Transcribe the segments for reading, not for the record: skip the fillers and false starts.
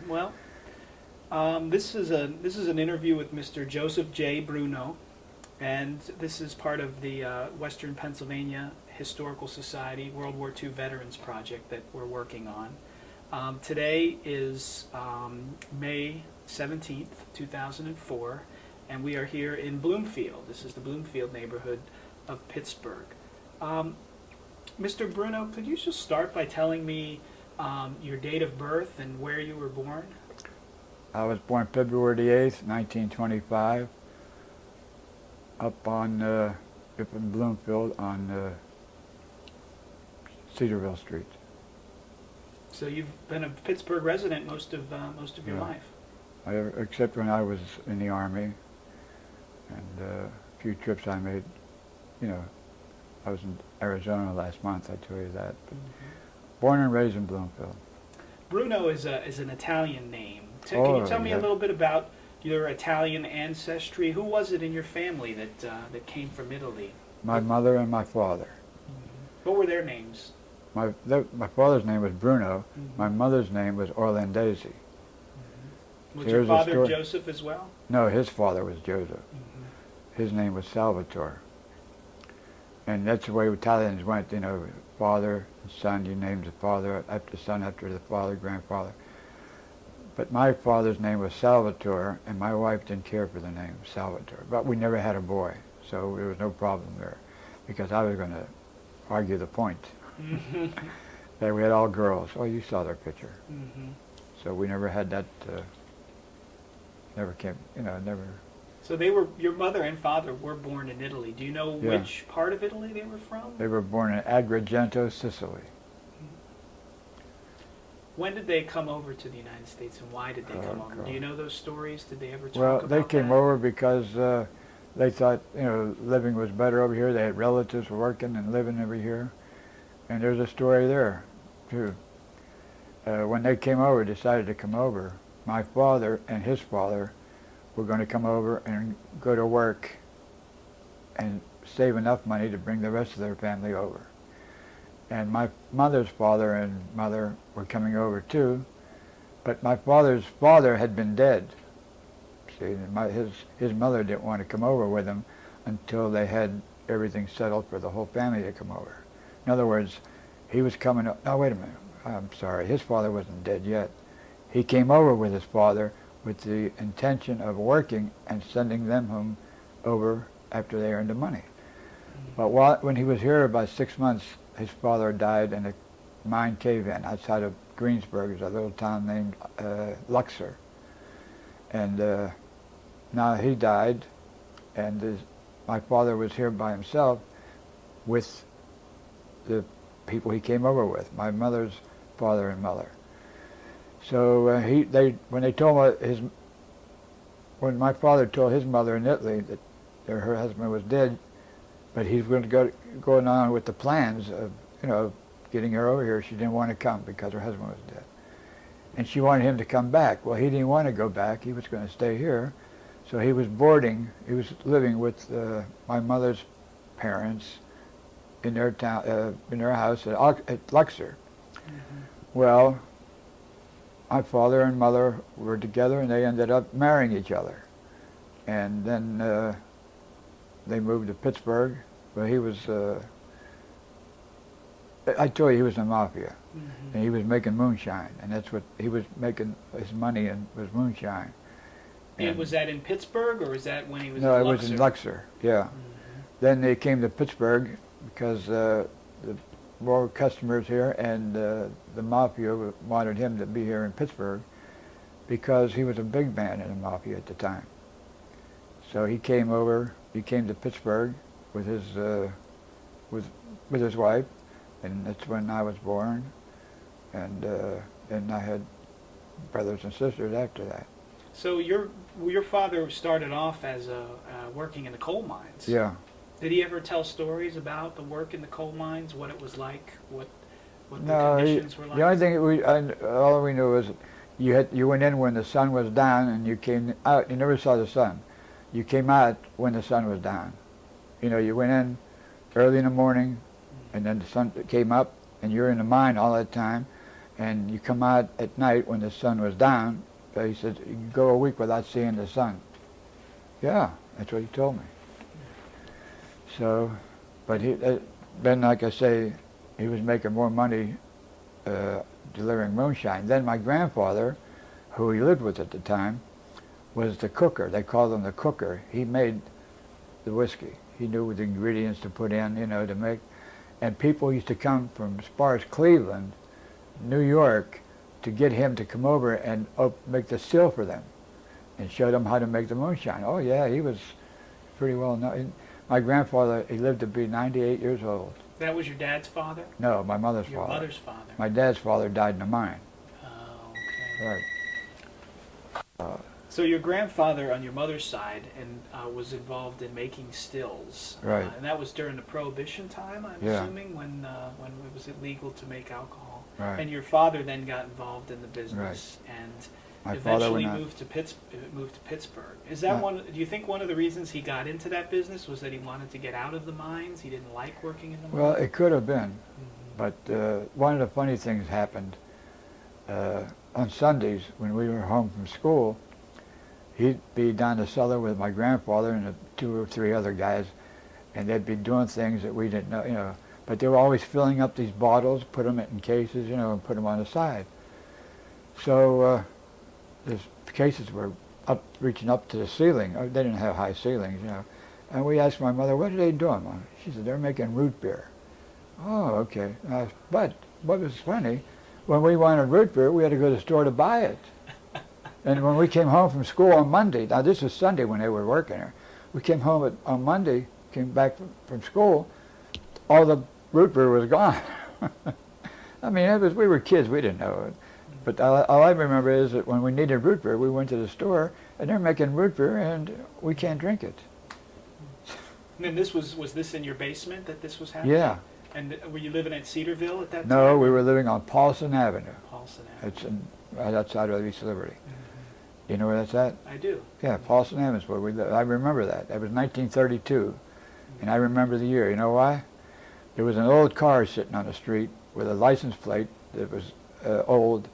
Well, this is an interview with Mr. Joseph J. Bruno, and this is part of the Western Pennsylvania Historical Society World War II Veterans Project that we're working on. Today is May 17th, 2004, and we are here in Bloomfield. This is the Bloomfield neighborhood of Pittsburgh. Mr. Bruno, could you just start by telling me your date of birth and where you were born? I was born February the 8th, 1925, up in Bloomfield on Cedarville Street. So you've been a Pittsburgh resident most of your life. Except when I was in the Army, and a few trips I made. You know, I was in Arizona last month, I tell you that. But born and raised in Bloomfield. Bruno is an Italian name. Can you tell me a little bit about your Italian ancestry? Who was it in your family that came from Italy? My mother and my father. What were their names? My father's name was Bruno. My mother's name was Orlandesi. Was your father Joseph as well? No, his father was Joseph. His name was Salvatore. And that's the way Italians went, you know, father and son, you named the father after the son, after the father, grandfather. But my father's name was Salvatore, and my wife didn't care for the name Salvatore. But we never had a boy, so there was no problem there, because I was going to argue the point that we had all girls. Oh, you saw their picture. So we never had that, never came, you know, never. So your mother and father were born in Italy. Do you know which part of Italy they were from? They were born in Agrigento, Sicily. When did they come over to the United States, and why did they come over? God. Do you know those stories? Did they ever talk Well, about they came that? over because they thought, you know, living was better over here. They had relatives working and living over here. And there's a story there, too. When they came over, decided to come over, my father and his father were going to come over and go to work and save enough money to bring the rest of their family over. And my mother's father and mother were coming over too, but my father's father had been dead. See, and his mother didn't want to come over with him until they had everything settled for the whole family to come over. In other words, he was coming up. No, wait a minute. I'm sorry. His father wasn't dead yet. He came over with his father with the intention of working and sending them home over after they earned the money. But when he was here about 6 months, his father died in a mine cave-in outside of Greensburg. There's a little town named Luxor. And now he died, and my father was here by himself with the people he came over with, my mother's father and mother. So when my father told his mother in Italy that her husband was dead, but he's going to going on with the plans of, you know, getting her over here, she didn't want to come because her husband was dead. And she wanted him to come back. Well, he didn't want to go back. He was going to stay here. So he was living with my mother's parents in their town, in their house at Luxor. Well, my father and mother were together, and they ended up marrying each other. And then they moved to Pittsburgh. Well, he was, I told you he was in the mafia, and he was making moonshine, and that's what he was making his money in, was moonshine. And was that in Pittsburgh, or was that when he was in in Luxor? No, it Luxor? was in Luxor, yeah. Then they came to Pittsburgh because the more customers here, and the mafia wanted him to be here in Pittsburgh because he was a big man in the mafia at the time. So he came over. He came to Pittsburgh with his wife, and that's when I was born. And then I had brothers and sisters after that. So your father started off as working in the coal mines. Yeah. Did he ever tell stories about the work in the coal mines, what it was like, what the No, conditions were like? the only thing all we knew was you went in when the sun was down, and you came out. You never saw the sun. You came out when the sun was down. You know, you went in early in the morning, and then the sun came up, and you're in the mine all that time. and you come out at night when the sun was down. He said, you can go a week without seeing the sun. Yeah, that's what he told me. So, but then, like I say, he was making more money delivering moonshine. Then my grandfather, who he lived with at the time, was the cooker. They called him the cooker. He made the whiskey. He knew the ingredients to put in, to make. And people used to come from as far as Cleveland, New York, to get him to come over and make the still for them and show them how to make the moonshine. Oh yeah, he was pretty well known. My grandfather, he lived to be 98 years old. That was your dad's father? No, my mother's Your father. mother's father. My dad's father died in a mine. Oh, okay. Right. So your grandfather on your mother's side was involved in making stills. Right. And that was during the Prohibition time, I'm Yeah. assuming, when it was illegal to make alcohol. Right. And your father then got involved in the business and My father eventually went out. moved to Pittsburgh. Is that Yeah. do you think one of the reasons he got into that business was that he wanted to get out of the mines? He didn't like working in the mines? Well, it could have been. Mhm. But one of the funny things happened on Sundays when we were home from school. He'd be down the cellar with my grandfather and 2 or 3 other guys, and they'd be doing things that we didn't know, But they were always filling up these bottles, put them in cases, and put them on the side. So these cases were reaching up to the ceiling. They didn't have high ceilings, And we asked my mother, what are they doing, Mom? She said, they're making root beer. Oh, okay. But what was funny, when we wanted root beer, we had to go to the store to buy it. And when we came home from school on Monday, now this was Sunday when they were working here, we came home on Monday, came back from school, all the root beer was gone. I mean, we were kids, we didn't know it. But all I remember is that when we needed root beer, we went to the store, and they're making root beer, and we can't drink it. And then was this in your basement that this was happening? Yeah. And were you living at Cedarville at that time? No, we were living on Paulson Avenue. Paulson Avenue. It's right outside of East Liberty. Mhm. Do you know where that's at? I do. Yeah, Paulson Avenue is where we live. I remember that. That was 1932, and I remember the year. You know why? There was an old car sitting on the street with a license plate that was old,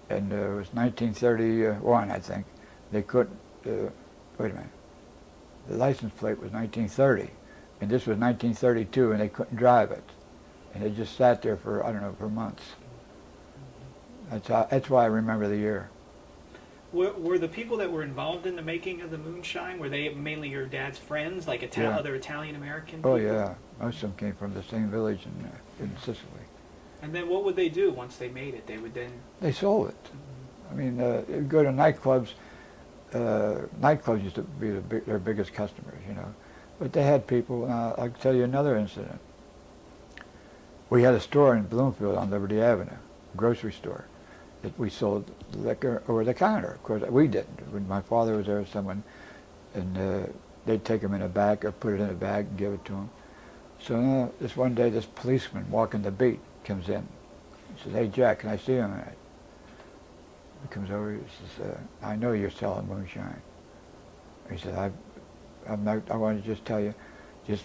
and it was 1931, I think. They couldn't, wait a minute. The license plate was 1930, and this was 1932, and they couldn't drive it. And it just sat there for, I don't know, for months. That's why I remember the year. Were the people that were involved in the making of the moonshine, were they mainly your dad's friends, like Yeah. other Italian-American people? Oh, yeah. Most of them came from the same village in Sicily. And then what would they do once they made it? They would then... They sold it. I mean, you'd go to nightclubs. Nightclubs used to be their biggest customers, But they had people. I'll tell you another incident. We had a store in Bloomfield on Liberty Avenue, a grocery store, that we sold liquor over the counter. Of course, we didn't. When my father was there, and they'd take them in a bag or put it in a bag and give it to him. So this one day, this policeman walking the beat comes in. He says, "Hey, Jack, can I see him?" He comes over. He says, "I know you're selling moonshine." He said, "I'm not. I want to just tell you, just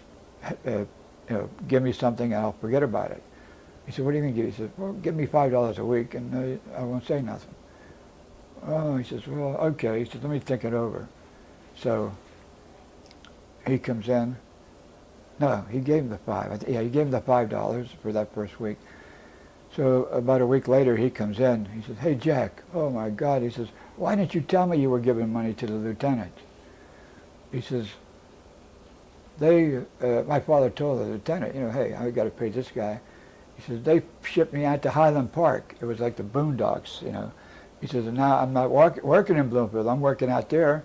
give me something and I'll forget about it." He said, "What do you mean?" He said, "Well, give me $5 a week and I won't say nothing." Oh, he says, "Well, okay." He said, "Let me think it over." So he comes in. No, he gave him the he gave him the $5 for that first week. So about a week later, he comes in. He says, "Hey, Jack, oh my God." He says, "Why didn't you tell me you were giving money to the lieutenant?" He says, my father told the lieutenant, "Hey, I got to pay this guy." He says, "They shipped me out to Highland Park. It was like the Boondocks, He says, "And now I'm not working in Bloomfield. I'm working out there.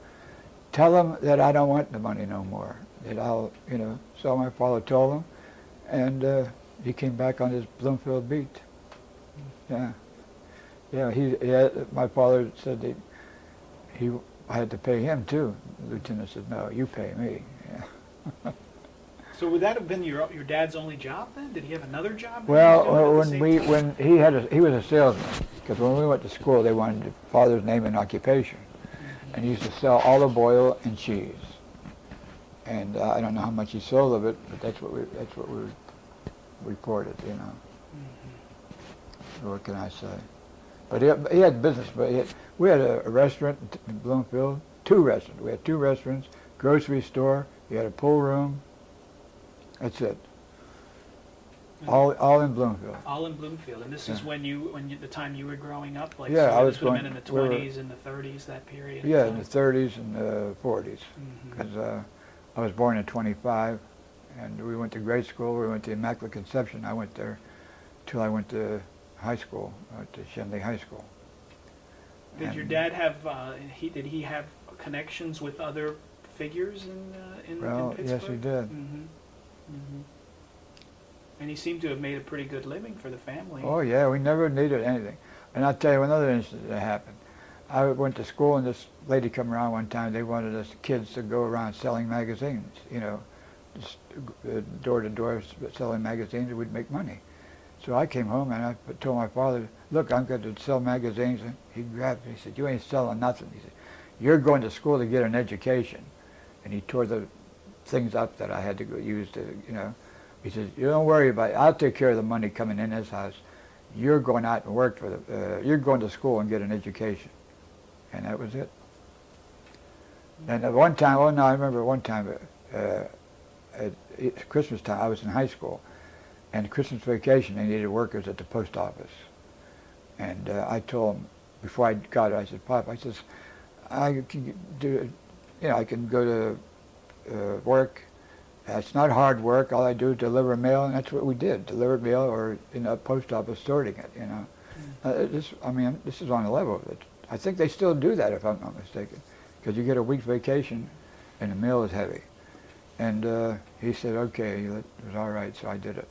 Tell them that I don't want the money no more. That I'll, So my father told him, and he came back on his Bloomfield beat. Yeah. Yeah, my father said that I had to pay him too. The lieutenant said, "No, you pay me." Yeah. So would that have been your dad's only job then? Did he have another job? Well, when he was a salesman, because when we went to school, they wanted the father's name and occupation, and he used to sell olive oil and cheese. And I don't know how much he sold of it, but that's what we reported, what can I say? But he had business. But we had a restaurant in Bloomfield, 2 restaurants. We had 2 restaurants, grocery store. He had a pool room. That's it. All in Bloomfield. All in Bloomfield, and this is when the time you were growing up, like Yeah, so I was this would have going- been in the we were- 20s and the 30s, that period. Yeah, in the 30s and the 40s. Mhm. Because I was born in 25, and we went to grade school. We went to Immaculate Conception. I went there till I went to high school. I went to Shenley High School. Did your And- did he have connections with other figures in Well, Pittsburgh? yes, he did. Mm-hmm. Mm-hmm. And he seemed to have made a pretty good living for the family. Oh yeah, we never needed anything. And I'll tell you another incident that happened. I went to school, and this lady come around one time. They wanted us kids to go around selling magazines, just door to door selling magazines, and we'd make money. So I came home and I told my father, "Look, I'm going to sell magazines." And he grabbed me. He said, "You ain't selling nothing." He said, "You're going to school to get an education." And he tore the things up that I had to go use to, He says, "You don't worry about it. I'll take care of the money coming in this house. You're going out and work for you're going to school and get an education." And that was it. And at one time, I remember one time at Christmas time, I was in high school, and Christmas vacation, they needed workers at the post office. And I told him, before I got it, I said, "Pop," I says, "I can do, I can go to work. It's not hard work. All I do is deliver mail," and that's what we did: deliver mail, or in a post office sorting it. This is on the level. I think they still do that, if I'm not mistaken, because you get a week's vacation, and the mail is heavy. And he said, "Okay, it was all right," so I did it.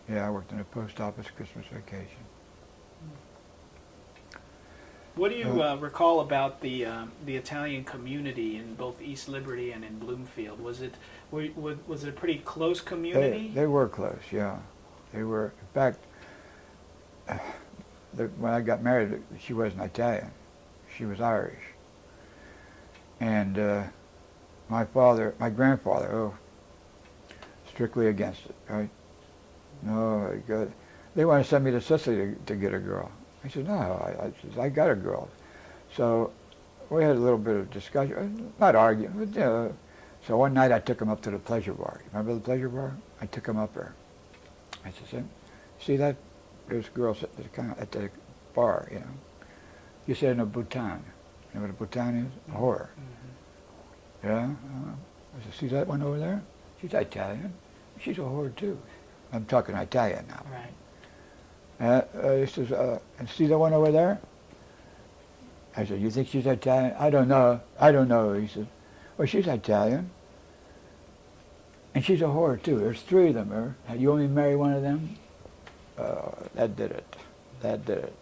Yeah, I worked in a post office Christmas vacation. What do you recall about the Italian community in both East Liberty and in Bloomfield? Was it a pretty close community? They were close, yeah. They were. In fact, when I got married, she wasn't Italian. She was Irish. And my grandfather, strictly against it, right? No, good. They want to send me to Sicily to get a girl. I said, "No, I got a girl." So we had a little bit of discussion, not arguing, but so one night I took him up to the pleasure bar. You remember the pleasure bar? I took him up there. I said, "See that? There's girls at the bar, You said in a bouton. You know what a bouton is? A whore. Mm-hmm. Yeah? I said, "See that one over there? She's Italian. She's a whore too." I'm talking Italian now. Right. He says, "And see the one over there?" I said, "You think she's Italian?" "I don't know. He said, "Well, she's Italian. And she's a whore too. There's 3 of them. You only marry one of them?" That did it.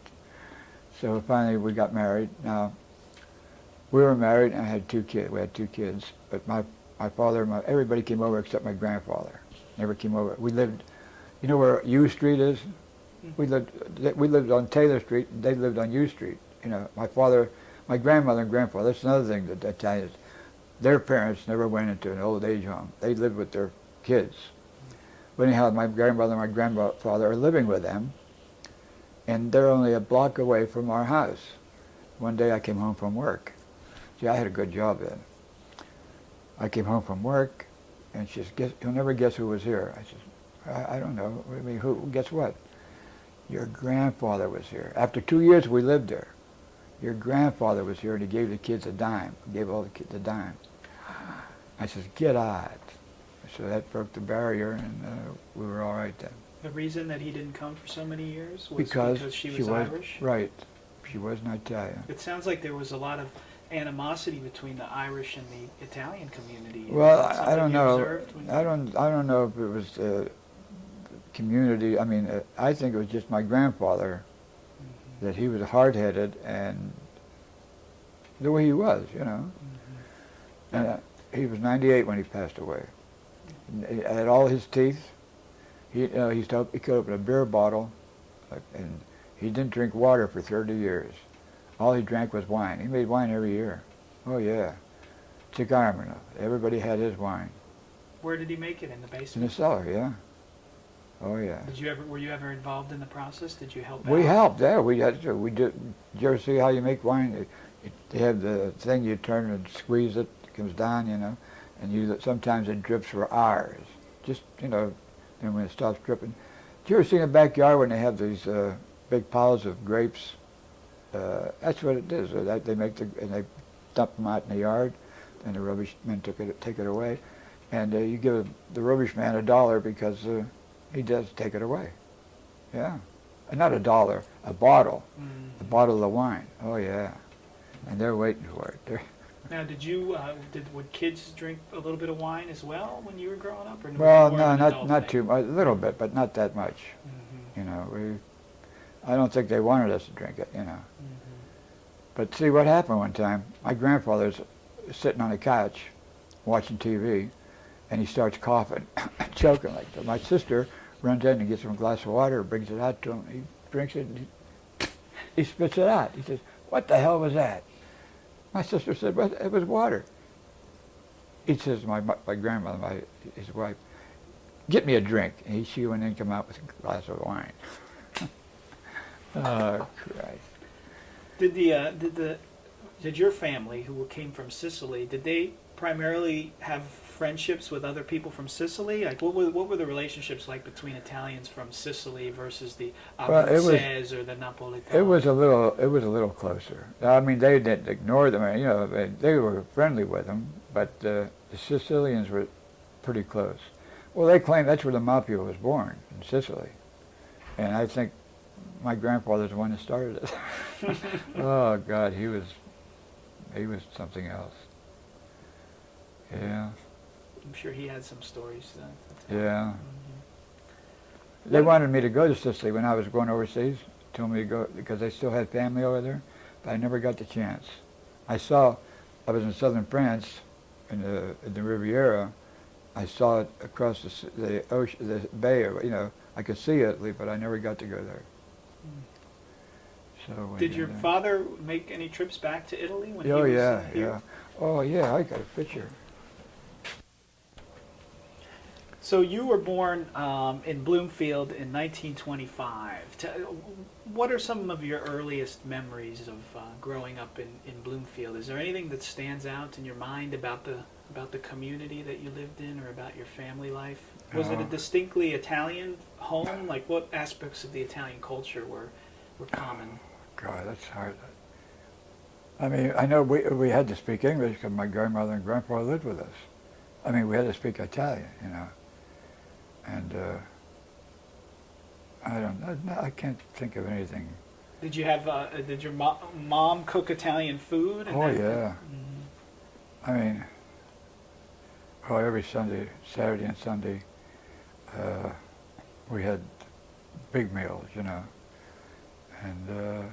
So finally we got married. Now, we were married and I had 2 kids. We had 2 kids. But my father, everybody came over except my grandfather. Never came over. We lived, you know where U Street is? We lived on Taylor Street, and they lived on U Street. My grandmother and grandfather, that's another thing that Italians, their parents never went into an old age home. They lived with their kids. But anyhow, my grandmother and my grandfather are living with them, and they're only a block away from our house. One day I came home from work. See, I had a good job then. I came home from work, and she says, "You'll never guess who was here." I said, I don't know. I mean, who? Guess what? Your grandfather was here. After 2 years we lived there. Your grandfather was here, and he gave the kids a dime. He gave all the kids a dime. I says, "Get out." So that broke the barrier, and we were all right then. The reason that he didn't come for so many years was Because she was Irish? Right. She wasn't Italian. It sounds like there was a lot of animosity between the Irish and the Italian community. Well, Is that I don't something you know. observed when I don't know if it was community. I mean, I think it was just my grandfather, that he was hard-headed, and the way he was, And he was 98 when he passed away. He had all his teeth. He could open a beer bottle, and he didn't drink water for 30 years. All he drank was wine. He made wine every year. Oh yeah, cigar. Everybody had his wine. Where did he make it? In the basement? In the cellar, yeah. Oh yeah. Were you ever involved in the process? Did you help We out? helped. Yeah, we had to. We did. Did you ever see how you make wine? They have the thing you turn and squeeze it. It comes down, you know, and sometimes it drips for hours. Just then when it stops dripping. Did you ever see in the backyard when they have these big piles of grapes? That's what it is. They make and they dump them out in the yard, and the rubbish men take it away, and you give the rubbish man $1 because he does take it away. Yeah, not $1, a bottle, a bottle of wine. Oh yeah, and they're waiting for it. Now, would kids drink a little bit of wine as well when you were growing up, or Well, more no, of an adult not thing? too much. A little bit, but not that much. Mm-hmm. You know, I don't think they wanted us to drink it. You know. Mm-hmm. But see what happened one time. My grandfather's sitting on a couch watching TV, and he starts coughing, choking like that. My sister runs in and gets him a glass of water, brings it out to him. He drinks it, and he spits it out. He says, "What the hell was that?" My sister said, "Well, it was water." He says, my grandmother, his wife, "Get me a drink." And she went in and came out with a glass of wine. Oh, Christ. Did your family, who came from Sicily, did they primarily have friendships with other people from Sicily? Like, what were the relationships like between Italians from Sicily versus the Abruzzese or the Napolitans? It was a little closer. I mean, they didn't ignore them. You know, they were friendly with them, but the Sicilians were pretty close. Well, they claim that's where the mafia was born, in Sicily, and I think my grandfather's the one that started it. Oh God, he was something else. Yeah. I'm sure he had some stories then. Yeah. Mm-hmm. They wanted me to go to Sicily when I was going overseas. Told me to go because they still had family over there, but I never got the chance. I was in southern France, in the Riviera. I saw it across the ocean, the bay. You know, I could see Italy, but I never got to go there. So did your father make any trips back to Italy when he was here? Yeah. Oh yeah, I got a picture. So you were born in Bloomfield in 1925. What are some of your earliest memories of growing up in Bloomfield? Is there anything that stands out in your mind about the community that you lived in, or about your family life? Was it a distinctly Italian home? Like, what aspects of the Italian culture were common? God, that's hard. I mean, I know we had to speak English because my grandmother and grandfather lived with us. I mean, we had to speak Italian, you know. And I can't think of anything. Did you have? Did your mom cook Italian food? Oh yeah. Mm-hmm. I mean, every Saturday and Sunday, we had big meals, you know. And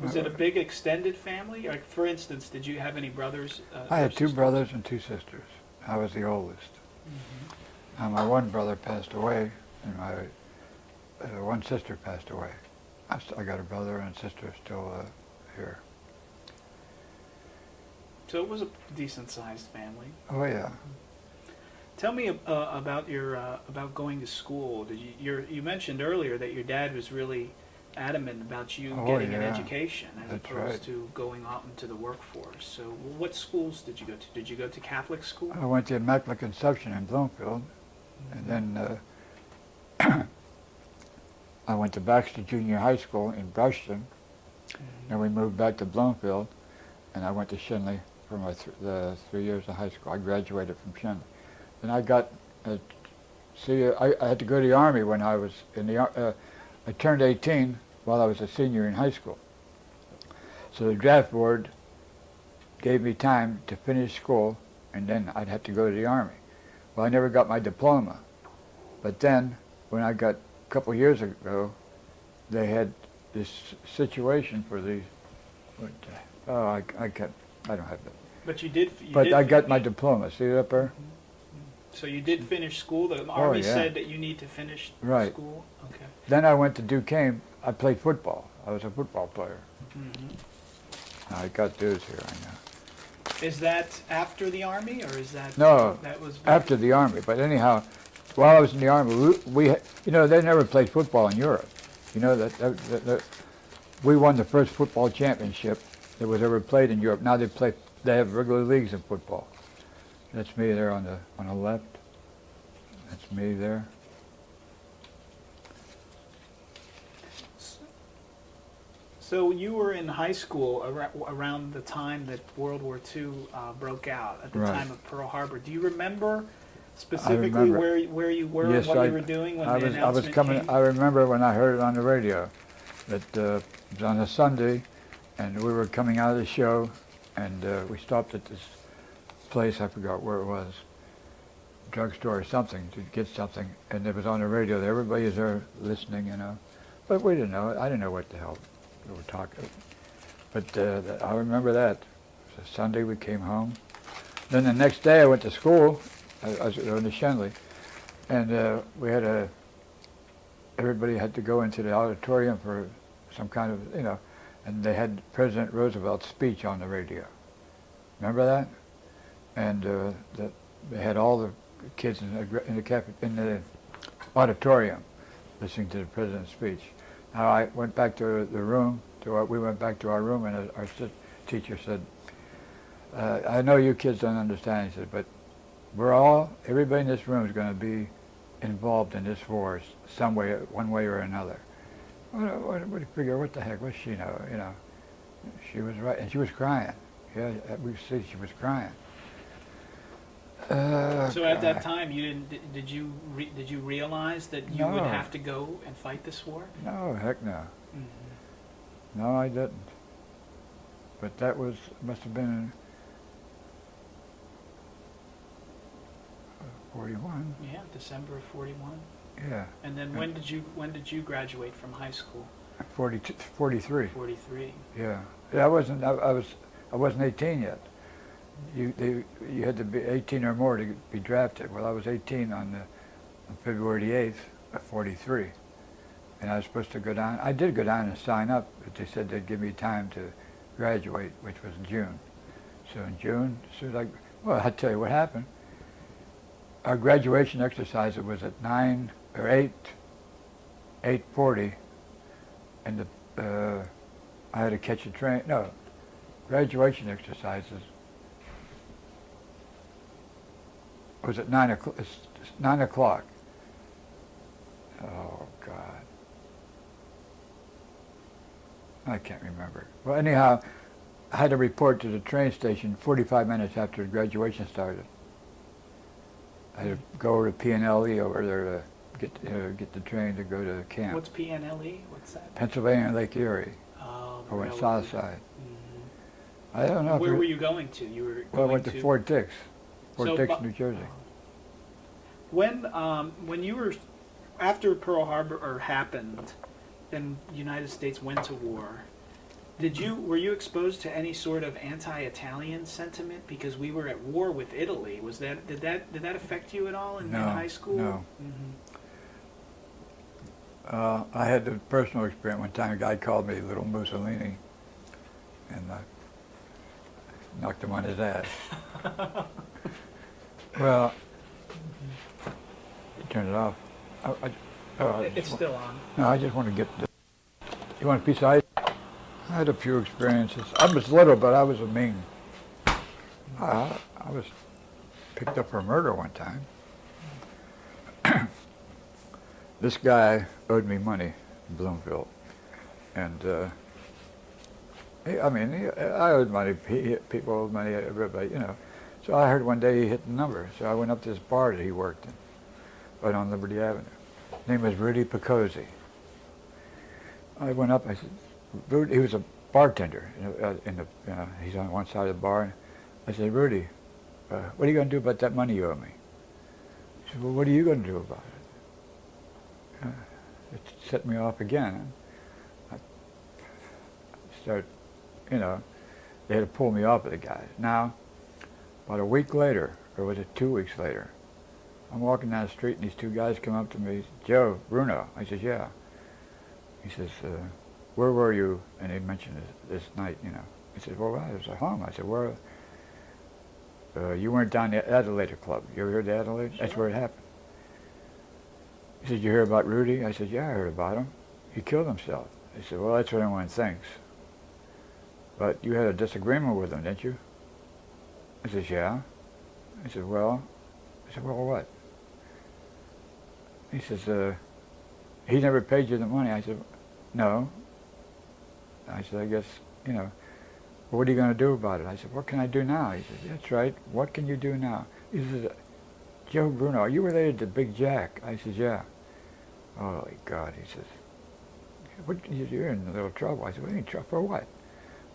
was it a big extended family? Like, for instance, did you have any brothers? I had 2 brothers and 2 sisters. I was the oldest. Mm-hmm. My one brother passed away, and my one sister passed away. I got a brother and sister still here. So it was a decent-sized family. Oh yeah. Tell me about about going to school. You mentioned earlier that your dad was really adamant about you getting an education as opposed to going out into the workforce. So what schools did you go to? Did you go to Catholic school? I went to Immaculate Conception in Bloomfield, and then I went to Baxter Junior High School in Brushton. Then we moved back to Bloomfield, and I went to Shinley for the 3 years of high school. I graduated from Shinley. Then I got, I had to go to the Army when I was in the, I turned 18 while I was a senior in high school. So the draft board gave me time to finish school, and then I'd have to go to the Army. Well, I never got my diploma. But then, when I got a couple of years ago, they had this situation for the, I don't have it. But you did. But I got my diploma. See it up there? So you did finish school. The Army said that you need to finish school. Okay. Then I went to Duquesne. I played football. I was a football player. Mm-hmm. I got those here, I know. Is that after the Army, or is that? No, that was after the Army. But anyhow, while I was in the Army, you know, they never played football in Europe. You know, that we won the first football championship that was ever played in Europe. Now they have regular leagues of football. That's me there on the left. That's me there. So you were in high school around the time that World War II broke out, at the Right. time of Pearl Harbor. Do you remember specifically remember. where you were Yes, and what you were doing when the announcement I was coming. came? I remember when I heard it on the radio that it was on a Sunday, and we were coming out of the show, and we stopped at this place. I forgot where it was, drugstore or something, to get something, and it was on the radio. Everybody was there listening, you know, but we didn't know it. I didn't know what the hell we were talking. But I remember that. It was a Sunday. We came home. Then the next day I went to school. I was in the Shenley, and we had everybody had to go into the auditorium for some kind of, you know, and they had President Roosevelt's speech on the radio. Remember that? And they had all the kids in the auditorium listening to the president's speech. Now I went back to the room. We went back to our room, and our teacher said, "I know you kids don't understand," he said, "but everybody in this room is going to be involved in this war some way, one way or another." What figure? What the heck? What she know? You know, she was right, and she was crying. Yeah, we see she was crying. So at that time, did you realize that you would have to go and fight this war? No, heck no. Mm-hmm. No, I didn't. But that must have been 41. Yeah, December of 41. Yeah. And then when did you graduate from high school? 43. 43. Yeah. I wasn't 18 yet. You had to be 18 or more to be drafted. Well, I was 18 on February the 8th of 43, and I was supposed to go down. I did go down and sign up, but they said they'd give me time to graduate, which was in June. So in June, I'll tell you what happened. Our graduation exercise, it was at 9 or 8:40, and I had to catch a train. No, graduation exercises was at 9 o'clock. It's 9 o'clock. Oh God, I can't remember. Well, anyhow, I had to report to the train station 45 minutes after the graduation started. I had to go over to P&LE over there to get the train to go to camp. What's PNLE? What's that? Pennsylvania Lake Erie, Oh, over on railroad. South Side. Mm-hmm. I don't know. Where were you going to? You were going Well, I went to Fort Dix, New Jersey. When you were after Pearl Harbor happened, and the United States went to war, were you exposed to any sort of anti-Italian sentiment because we were at war with Italy? Did that affect you at all in high school? No. Mm-hmm. I had the personal experience. One time a guy called me Little Mussolini, and I knocked him on his ass. Well, turn it off. It's still on. No, I just want to get you want a piece of ice? I had a few experiences. I was little, but I was a mean. I was picked up for murder one time. This guy owed me money in Bloomfield, and I owed money. People owed money. Everybody, you know. So I heard one day he hit the number. So I went up to this bar that he worked in, right on Liberty Avenue. His name was Rudy Picozzi. I went up. I said, Rudy, he was a bartender. He's on one side of the bar. And I said, Rudy, what are you going to do about that money you owe me? He said, well, what are you going to do about it? It set me off again. I started, they had to pull me off of the guys. Now, about a week later, or was it 2 weeks later, I'm walking down the street and these two guys come up to me, Joe, Bruno. I said, yeah. He says, where were you? And he mentioned this night, He said, well, I was at home. I said, where? You weren't down at the Adelaide Club. You ever heard the Adelaide? Sure. That's where it happened. He said, "You hear about Rudy?" I said, "Yeah, I heard about him. He killed himself." He said, "Well, that's what everyone thinks. But you had a disagreement with him, didn't you?" I said, "Yeah." I said, "Well," what? He says, "He never paid you the money." I said, "No." I said, "I guess, you know, well, what are you going to do about it?" I said, "What can I do now?" He said, "That's right. What can you do now?" He says, "Joe Bruno, are you related to Big Jack?" I said, "Yeah." "Holy God," he says, "You're in a little trouble." I said, "What do you mean trouble? For what?"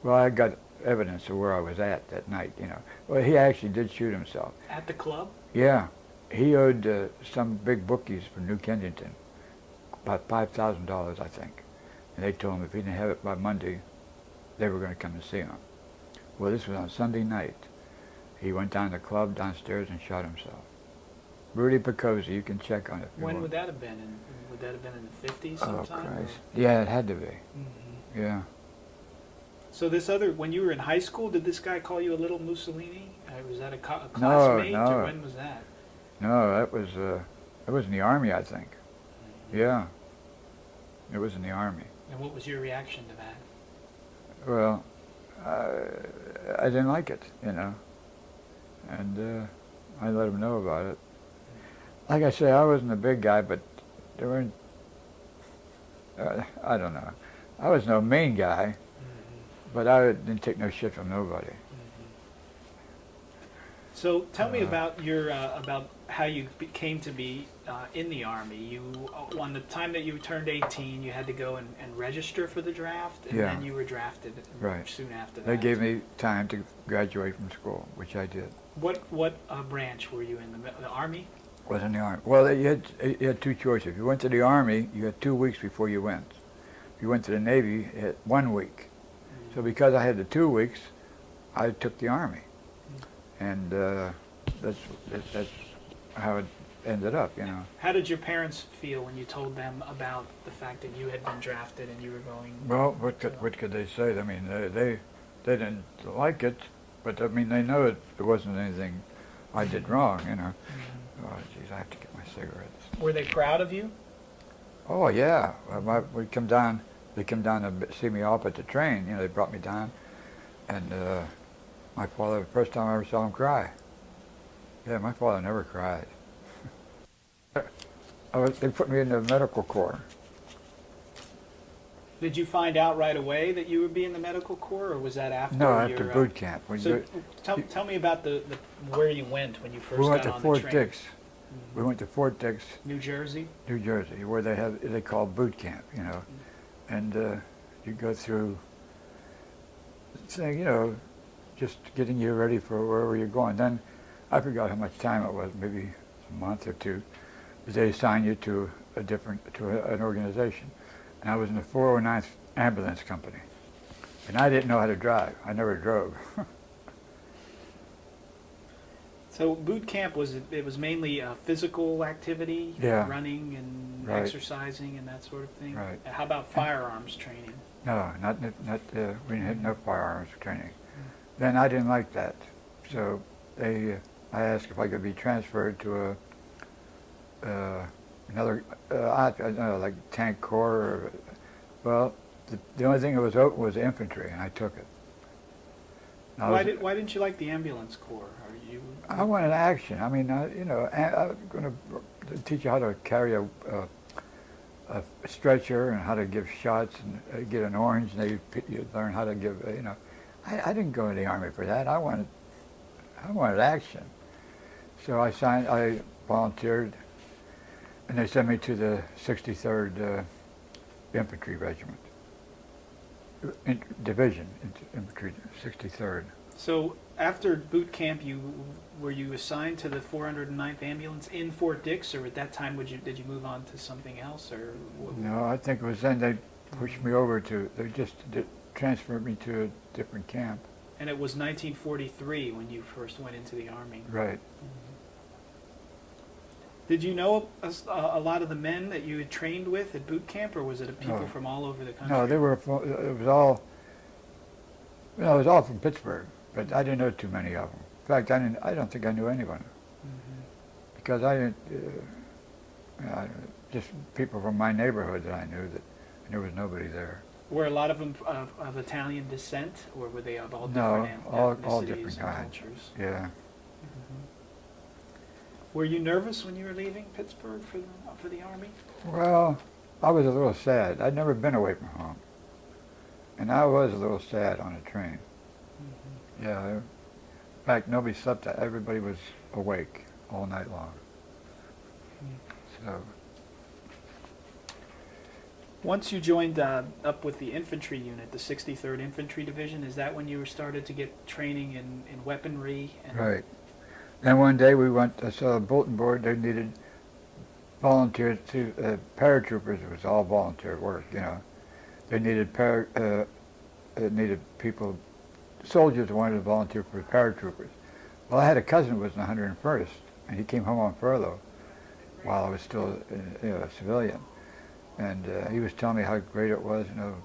Well, I got evidence of where I was at that night, you know. Well, he actually did shoot himself. At the club? Yeah. He owed some big bookies from New Kensington about $5,000, I think. And they told him if he didn't have it by Monday, they were going to come and see him. Well, this was on Sunday night. He went down to the club downstairs and shot himself. Rudy Picozzi, you can check on it. When would that have been? Would that have been in the 50s sometime? Oh, Christ. Yeah, it had to be. Mm-hmm. Yeah. So this other, when you were in high school, did this guy call you a little Mussolini? Was that a classmate, No. or when was that? No, that was in the Army, I think. Mm-hmm. Yeah. It was in the Army. And what was your reaction to that? Well, I didn't like it, you know. And I let him know about it. Like I say, I wasn't a big guy, but there weren't, I don't know. I was no mean guy, but I didn't take no shit from nobody. So tell me about your about how you came to be in the Army. You on the time that you turned 18, you had to go and register for the draft, and then you were drafted soon after that. They gave me time to graduate from school, which I did. What branch were you in? The Army? Was in the Army. Well, you had two choices. If you went to the Army, you had 2 weeks before you went. If you went to the Navy, you had 1 week. So because I had the 2 weeks, I took the Army. And that's how it ended up, you know. How did your parents feel when you told them about the fact that you had been drafted and you were going? Well, what could they say? I mean, they didn't like it, but I mean, they know it wasn't anything I did wrong, you know. Oh, geez, I have to get my cigarettes. Were they proud of you? Oh yeah, they come down to see me off at the train. You know, they brought me down, and my father, the first time I ever saw him cry. Yeah, my father never cried. They put me in the medical corps. Did you find out right away that you would be in the medical corps, or was that after? No, after boot camp. So tell me about the where you went when you first got on the train. We went to Fort Dix. Mm-hmm. We went to Fort Dix, New Jersey, where they call boot camp, you know, and you go through, saying, you know, just getting you ready for wherever you're going. Then I forgot how much time it was, maybe a month or two. They assign you to an organization. And I was in the 409th Ambulance Company. And I didn't know how to drive. I never drove. So boot camp was mainly physical activity, running and exercising and that sort of thing. Right. How about firearms training? No, we didn't have no firearms training. Then I didn't like that, so I asked if I could be transferred to another, I don't know, like tank corps. Well, the only thing that was open was infantry, and I took it. Why didn't you like the ambulance corps? I wanted action. I mean, you know, I was going to teach you how to carry a stretcher and how to give shots and get an orange, and you learn how to give, you know. I didn't go in the Army for that. I wanted action. So I volunteered, and they sent me to the 63rd Infantry Regiment, Division, Infantry 63rd. So after boot camp, were you assigned to the 409th Ambulance in Fort Dix, or at that time did you move on to something else, or? No, I think it was then they pushed me over they just transferred me to a different camp. And it was 1943 when you first went into the Army. Right. Did you know a lot of the men that you had trained with at boot camp, or was it people from all over the country? No, it was all from Pittsburgh, but I didn't know too many of them. In fact, I don't think I knew anyone. Because I didn't, just people from my neighborhood that I knew, that there was nobody there. Were a lot of them of Italian descent, or were they of all No, different all ethnicities different and kinds. cultures? Yeah. Were you nervous when you were leaving Pittsburgh for the Army? Well, I was a little sad. I'd never been away from home. And I was a little sad on a train. Yeah. In fact, nobody slept. Everybody was awake all night long. So, Once you joined up with the infantry unit, the 63rd Infantry Division, is that when you started to get training in weaponry? And right. Then one day I saw a bulletin board. They needed volunteers paratroopers. It was all volunteer work, you know. They needed needed people, soldiers wanted to volunteer for paratroopers. Well, I had a cousin who was in the 101st, and he came home on furlough while I was still a civilian. And he was telling me how great it was, you know,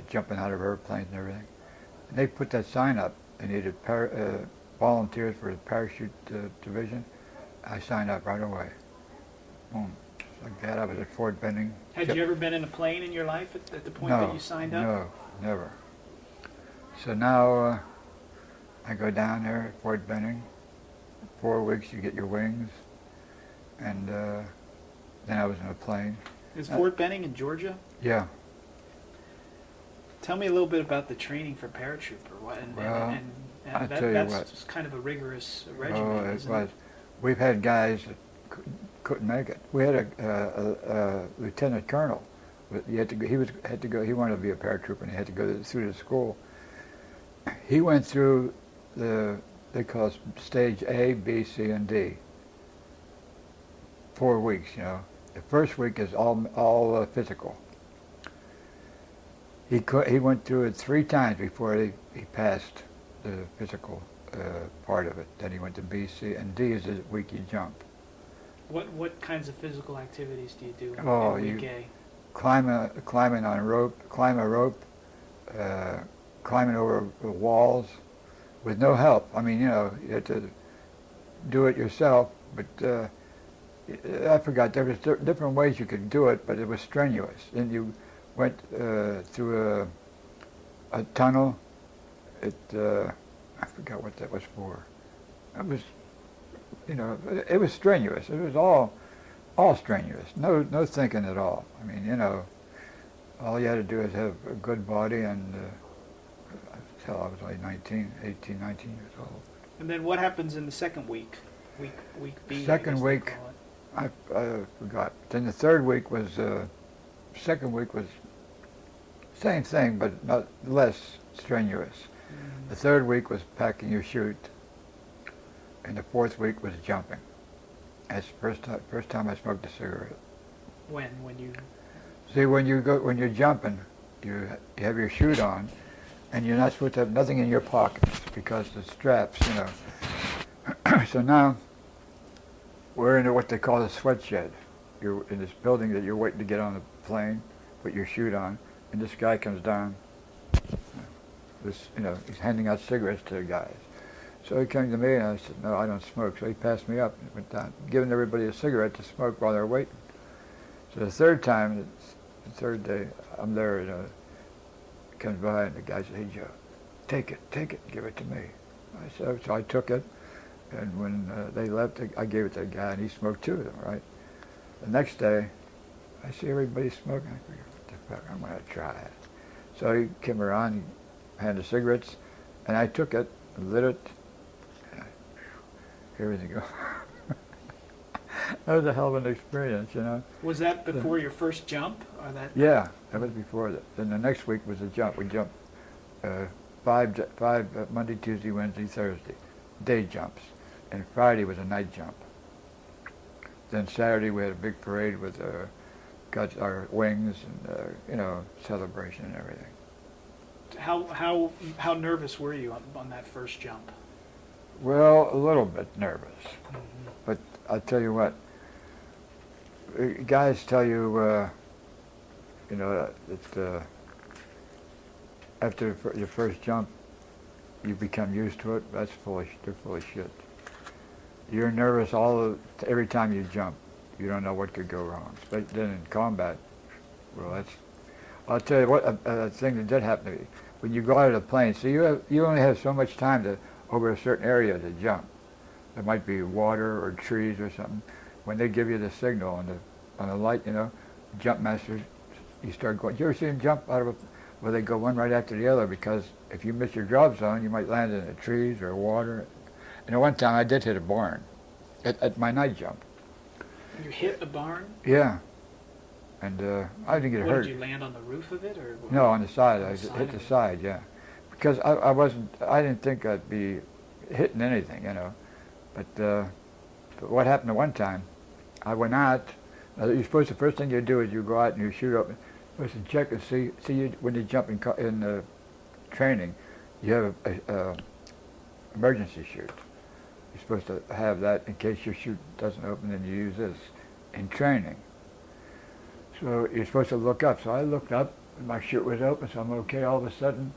jumping out of airplanes and everything. And they put that sign up. They needed volunteers for the parachute division. I signed up right away. Boom. Just like that. I was at Fort Benning. Had you ever been in a plane in your life at the point that you signed up? No, never. So now I go down there at Fort Benning. 4 weeks you get your wings. And then I was in a plane. Is Fort Benning in Georgia? Yeah. Tell me a little bit about the training for paratrooper. I'll tell you that's what. kind of a rigorous regimen, It isn't was. it? We've had guys that couldn't make it. We had a lieutenant colonel. He had to go. He wanted to be a paratrooper, and he had to go through the school. He went through they call it stage A, B, C, and D. 4 weeks, you know. The first week is all physical. He went through it 3 times before he passed the physical part of it. Then he went to B, C, and D is the week you jump. What kinds of physical activities do you do in week A? Climb a rope, climbing over walls with no help. I mean, you know, you had to do it yourself, but I forgot, there was different ways you could do it, but it was strenuous. And you went through a tunnel. I forgot what that was for. It was, you know, it was strenuous. It was all strenuous. No thinking at all. I mean, you know, all you had to do is have a good body, and until I was like 18, 19 years old. And then what happens in the second week? Week B. Second week, I forgot. Then the third week was, second week was same thing, but not less strenuous. The third week was packing your chute, and the fourth week was jumping. That's the first time I smoked a cigarette. When you? See, when you're jumping, you have your chute on, and you're not supposed to have nothing in your pockets because the straps, you know. So now we're in what they call a sweat shed. You're in this building that you're waiting to get on the plane, put your chute on, and this guy comes down. He's handing out cigarettes to the guys. So he came to me and I said, no, I don't smoke. So he passed me up and went down, giving everybody a cigarette to smoke while they're waiting. So the third time, the third day, I'm there, he comes by and the guy said, hey Joe, take it, give it to me. So I took it, and when they left, I gave it to the guy, and he smoked 2 of them, right? The next day, I see everybody smoking. I figured, what the fuck, I'm going to try it. So he came around, he handed cigarettes, and I took it, lit it, and everything go. That was a hell of an experience, you know. Was that before your first jump, or that? Yeah, that was before that. Then the next week was a jump. We jumped 5 Monday, Tuesday, Wednesday, Thursday, day jumps, and Friday was a night jump. Then Saturday we had a big parade with got our wings and celebration and everything. How nervous were you on that first jump? Well, a little bit nervous, but I'll tell you what. Guys tell you, that after your first jump, you become used to it. They're full of shit. You're nervous every time you jump. You don't know what could go wrong. But then in combat, well, that's. I'll tell you what a thing that did happen to me. When you go out of the plane, so you only have so much time to over a certain area to jump. There might be water or trees or something. When they give you the signal on the light, jump masters, you start going. You ever see them jump out of where they go one right after the other? Because if you miss your drop zone, you might land in the trees or water. And at one time, I did hit a barn at my night jump. You hit a barn? Yeah. And I didn't get hurt. Did you land on the roof of it, or? No, on the side. On I the side hit of the it. side, yeah. Because I didn't think I'd be hitting anything, But what happened at one time, I went out. You're supposed to, the first thing you do is you go out and you shoot up. You're supposed to check and see you, when you jump in training, you have a emergency chute. You're supposed to have that in case your chute doesn't open, and you use this in training. So you're supposed to look up. So I looked up, and my chute was open, so I'm okay. All of a sudden,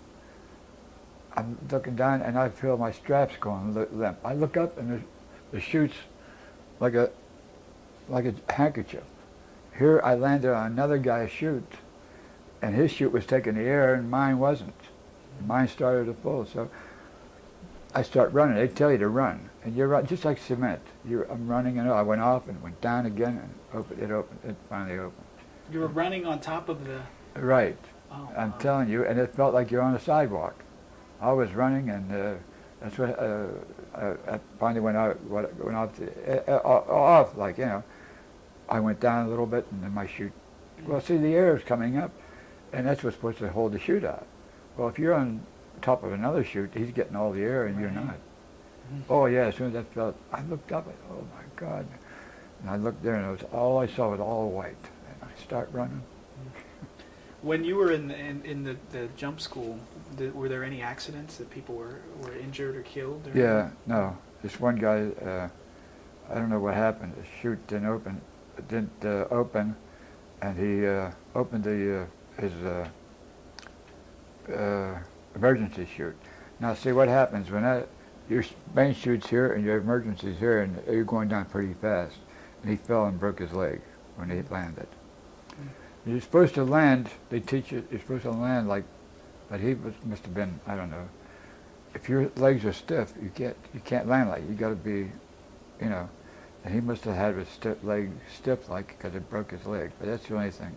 I'm looking down, and I feel my straps going limp. I look up, and the chute's like a handkerchief. Here I landed on another guy's chute, and his chute was taking the air, and mine wasn't. Mine started to full, so I start running. They tell you to run, and you're right, just like cement. I'm running, and I went off and went down again, and it finally opened. You were running on top of the... Right. Oh, I'm wow. telling you, and it felt like you're on a sidewalk. I was running, and that's what I finally went off, like, I went down a little bit, and then my chute. Well, see, the air is coming up, and that's what's supposed to hold the chute out. Well, if you're on top of another chute, he's getting all the air, and you're not. Mhm. Oh yeah, as soon as I looked up, oh my God. And I looked there, and all I saw was all white. And I start running. When you were in the jump school, were there any accidents that people were injured or killed? Or Yeah, no. This one guy, I don't know what happened. The chute didn't open. It didn't open, and he opened his emergency chute. Now, see what happens when your main chute's here and your emergency's here, and you're going down pretty fast. And he fell and broke his leg when he landed. You're supposed to land. They teach you. You're supposed to land like, but must have been. I don't know. If your legs are stiff, you can't land like. You got to be, And he must have had his leg stiff like because it broke his leg. But that's the only thing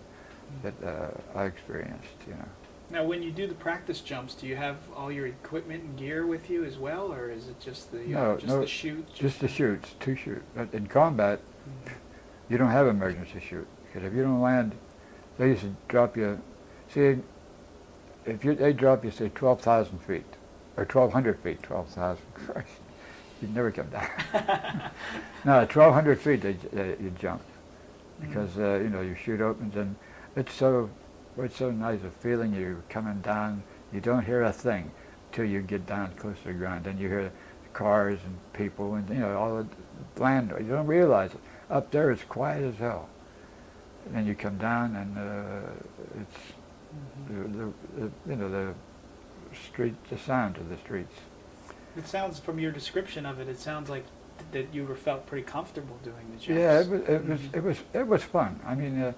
that I experienced. Now, when you do the practice jumps, do you have all your equipment and gear with you as well, or is it just the the chute? Just the chutes, 2 chutes. But in combat, you don't have emergency chute because if you don't land, they used to drop you. See, they drop you, say 12,000 feet or 1,200 feet, 12,000. Christ, you'd never come down. No, 1,200 feet you jump because your chute opens, and it's so nice a feeling. You're coming down, you don't hear a thing till you get down close to the ground. Then you hear cars and people and all the land. You don't realize it. Up there it's quiet as hell. And then you come down, and it's the street, the sound of the streets. It sounds, from your description of it, it sounds like that you felt pretty comfortable doing the jumps. Yeah, it was fun. I mean,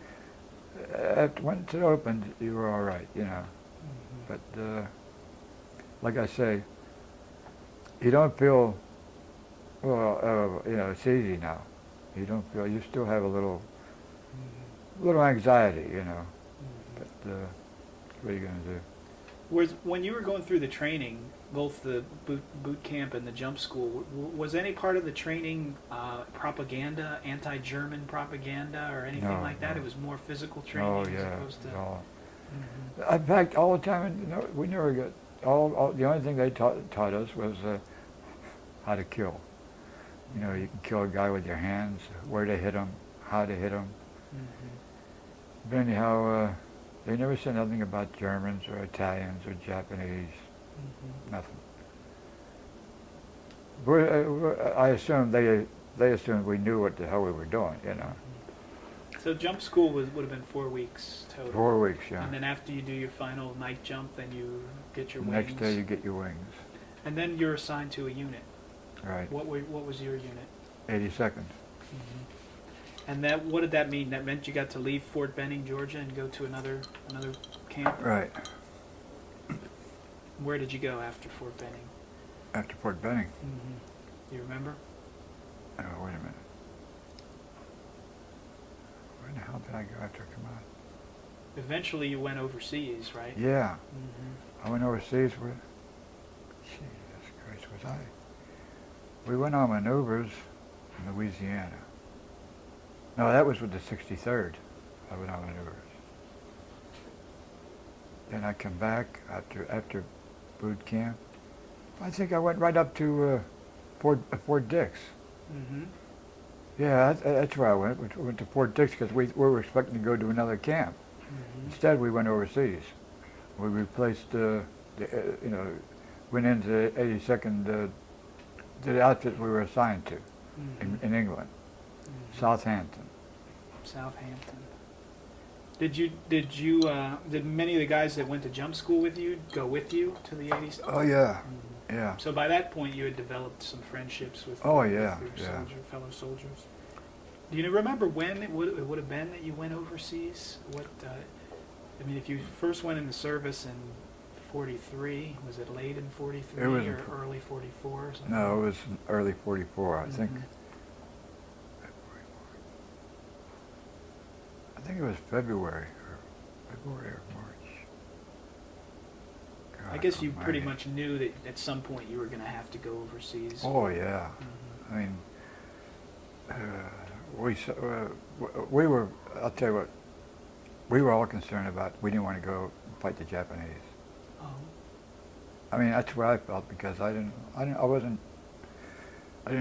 once it opened, you were all right, But like I say, you don't feel it's easy now. You don't feel. You still have a little anxiety, But what are you going to do? When you were going through the training, both the boot camp and the jump school, was any part of the training propaganda, anti-German propaganda, or anything like that? No. It was more physical training as opposed to... No. In fact, all the time, we never got... the only thing they taught us was how to kill. You can kill a guy with your hands, where to hit him, how to hit him. But anyhow, they never said nothing about Germans or Italians or Japanese. Nothing. I assume they assumed we knew what the hell we were doing, So jump school would have been 4 weeks total. 4 weeks, yeah. And then after you do your final night jump, then you get your The wings. next day you get your wings. And then you're assigned to a unit. Right. What was your unit? 82nd. And what did that mean? That meant you got to leave Fort Benning, Georgia, and go to another camp? Right. Where did you go after Fort Benning? After Fort Benning. Mm-hmm. You remember? Oh, wait a minute. Where the hell did I go after I come out? Eventually you went overseas, right? Yeah. Mm-hmm. I went overseas with... Jesus Christ, was I? We went on maneuvers in Louisiana. No, that was with the 63rd. I went on maneuvers. Then I come back after boot camp. I think I went right up to Fort Dix. Mm-hmm. Yeah, that's where I went. We went to Fort Dix because we were expecting to go to another camp. Mm-hmm. Instead, we went overseas. We replaced went into the 82nd, the outfit we were assigned to Mm-hmm. in England, Mm-hmm. Southampton. Southampton. Did many of the guys that went to jump school with you go with you to the 80s? Oh yeah, Mhm. yeah. So by that point, you had developed some friendships with, Oh, with yeah, your yeah. fellow soldiers. Do you remember when it would have been that you went overseas? I mean, if you first went in the service in '43, was it late in '43 It was or early '44 or something? No, it was early '44, I think. Mhm. I think it was February or March. God, I guess you pretty almighty. much knew that at some point you were going to have to go overseas. Oh yeah. Mhm. I mean, we were. I'll tell you what. We were all concerned about. We didn't want to go fight the Japanese. Oh. I mean, that's what I felt because I didn't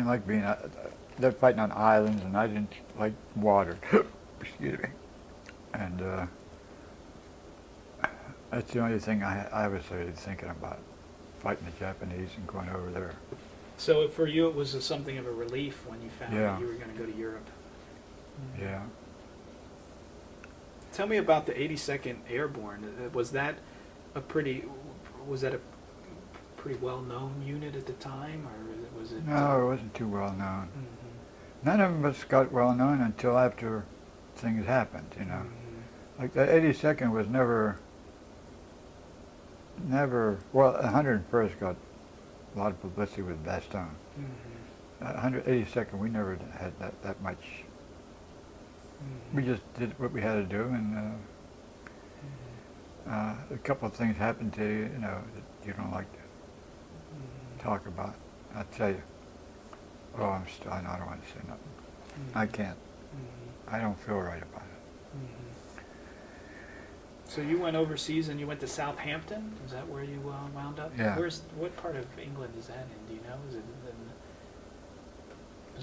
like being. They're fighting on islands, and I didn't like water. Excuse me. And that's the only thing I was really thinking about, fighting the Japanese and going over there. So for you, it was something of a relief when you found Yeah. that you were going to go to Europe. Mhm. Yeah. Tell me about the 82nd Airborne. Was that a pretty well-known unit at the time, or was it? No, it wasn't too well known. Mhm. None of us got well known until after things happened, you know. Mhm. Like the 82nd was never, well, 101st got a lot of publicity with Bastogne. Mhm. 182nd, we never had that much. Mhm. We just did what we had to do, and Mhm. a couple of things happened to you, you know, that you don't like to Mhm. talk about. I'll tell you. Oh, I don't want to say nothing. Mhm. I can't. Mhm. I don't feel right about it. Mhm. So you went overseas and you went to Southampton? Is that where you wound up? Yeah. What part of England is that in? Do you know? Is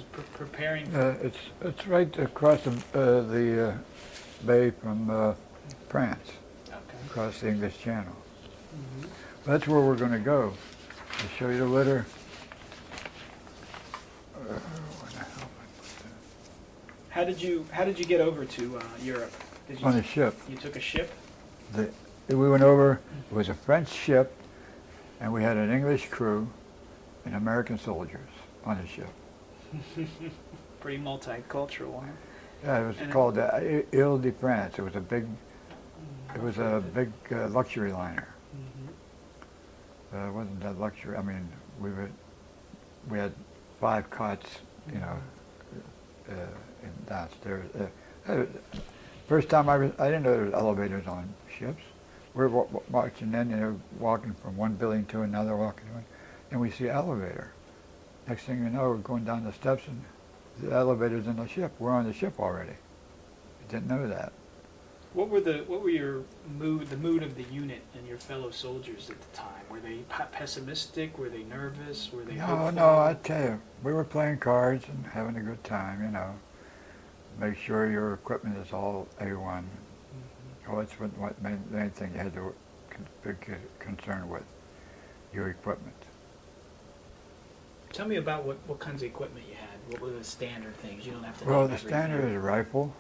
it preparing? It's right across the bay from France, Okay. across the English Channel. Mhm. That's where we're going to go. To show you the letter. Where the hell am I put that? How did you get over to Europe? Did you On a ship. you took a ship? We went over. It was a French ship, and we had an English crew and American soldiers on the ship. Pretty multicultural, huh? Yeah, it was And called Ile de France. It was a big luxury liner. Mhm. It wasn't that luxury. I mean, we had 5 cots, you know, downstairs. First time I didn't know there was elevators on ships. We're marching in, you know, walking from one building to another, and we see an elevator. Next thing you know, we're going down the steps, and the elevator's in the ship. We're on the ship already. I didn't know that. What were the mood of the unit and your fellow soldiers at the time? Were they pessimistic? Were they nervous? Were they hopeful? No, I tell you, we were playing cards and having a good time, you know. Make sure your equipment is all A1. Mhm. Oh, that's what main thing you had to be concerned with, your equipment. Tell me about what kinds of equipment you had. What were the standard things? You don't have to Well, name the everything. standard is a rifle,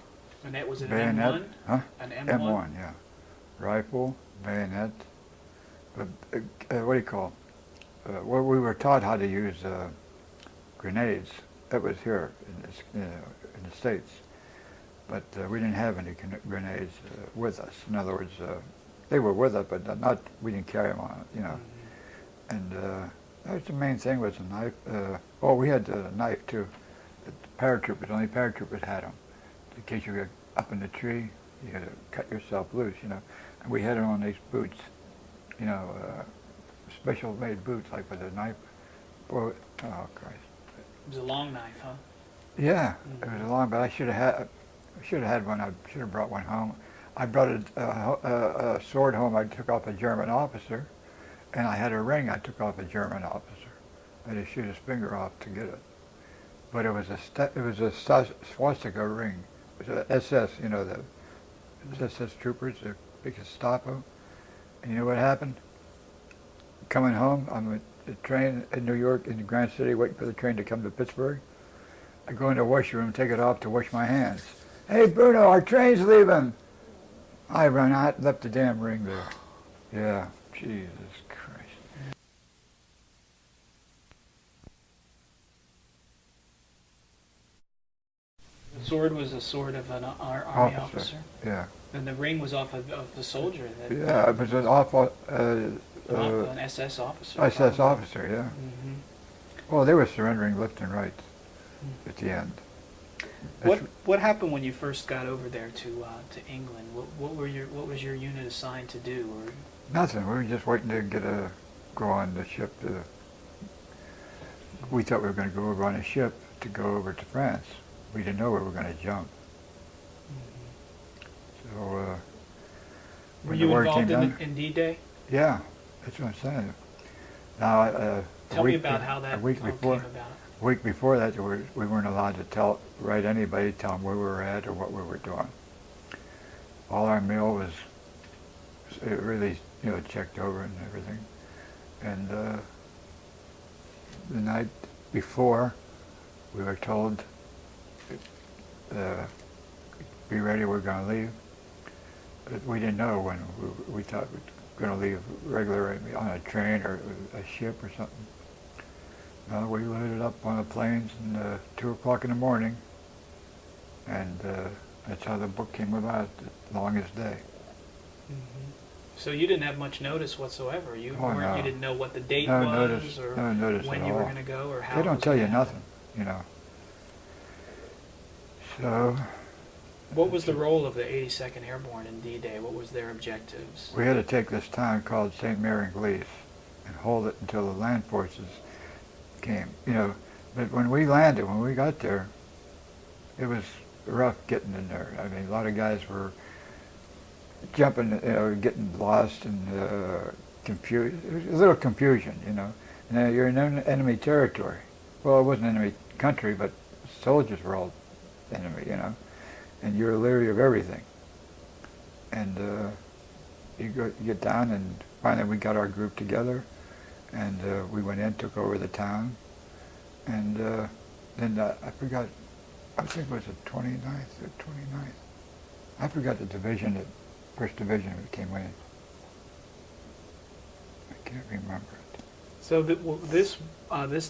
And that was an bayonet, M1? huh? An M1? M1, yeah. Rifle, bayonet, what do you call? Well, we were taught how to use grenades. That was here in the States. but we didn't have any grenades with us. In other words, they were with us, but not we didn't carry them on, you know. And that was the main thing was a knife. Oh, we had a knife too. The paratroopers, only paratroopers had them. In case you got up in the tree, you had to cut yourself loose, you know. And we had it on these boots, you know, special made boots, like with a knife. Boy, oh Christ. It was a long knife, huh? Yeah, it was a long, but I should have had one. I should have brought one home. I brought a sword home. I took off a German officer, and I had a ring I took off a German officer. I had to shoot his finger off to get it. But it was a swastika ring. It was a SS, you know, the SS troopers, the big Gestapo. And you know what happened? Coming home on the train in New York, in Grand City, waiting for the train to come to Pittsburgh. I go in the washroom, take it off to wash my hands. Hey, Bruno, our train's leaving. I run out, left the damn ring there. Yeah, Jesus Christ. The sword was a sword of an army officer. Yeah. And the ring was off of the soldier. That, Yeah, it was an awful... an SS officer. SS probably. officer, yeah. Well, they were surrendering left and right at the end. What happened when you first got over there to England? What was your unit assigned to do? Or Nothing. We were just waiting to go on the ship. We thought we were going to go over on a ship to go over to France. We didn't know we were going to jump. So. Were you involved in D-Day? Yeah, that's what I'm saying. Now, Tell me about how that a week all before, came about. A week before that, we weren't allowed to write anybody, tell them where we were at or what we were doing. All our mail was really, you know, checked over and everything. And the night before, we were told, be ready, we're going to leave. But we didn't know when. We thought we were going to leave regularly on a train or a ship or something. No, we loaded up on the planes at 2 o'clock in the morning, and that's how the book came about, The Longest Day. So you didn't have much notice whatsoever. You no. You didn't know what the date No was, notice, or no notice when at you were all. going to go, or how. They it don't was tell you gonna nothing, happen. you know. So. What was the role of the 82nd Airborne in D-Day? What was their objectives? We had to take this town called Sainte-Mere-Eglise and hold it until the land forces came, you know. But when we landed, when we got there, it was rough getting in there. I mean, a lot of guys were jumping, you know, getting lost and confused. There was a little confusion, you know. And you're in enemy territory. Well, it wasn't enemy country, but soldiers were all enemy, you know. And you're leery of everything. And you get down, and finally we got our group together, and we went in, took over the town, and then I forgot, I think it was the 29th or 29th. I forgot the division, the 1st Division that came in. I can't remember it. So this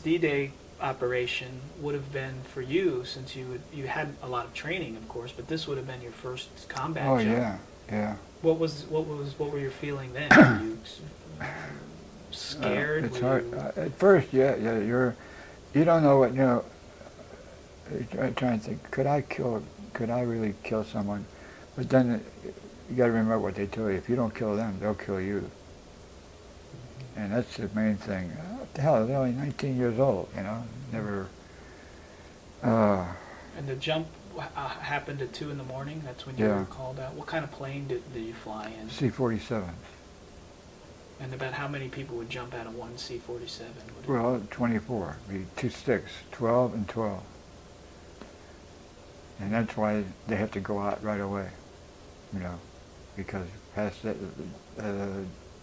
D-Day operation would have been for you, since you had a lot of training, of course, but this would have been your first combat Oh, job. yeah. What were you feeling then? Were you scared? It's Were hard. you- At first, yeah, you don't know what, you know, you're trying to think, could I really kill someone? But then you got to remember what they tell you. If you don't kill them, they'll kill you. And that's the main thing. What the hell, they're only 19 years old, you know, never... And the jump happened at 2 in the morning? That's when you Yeah. were called out? What kind of plane did you fly in? C-47. And about how many people would jump out of one C-47? Well, 24. Be 2 sticks, 12 and 12. And that's why they have to go out right away, you know, because past that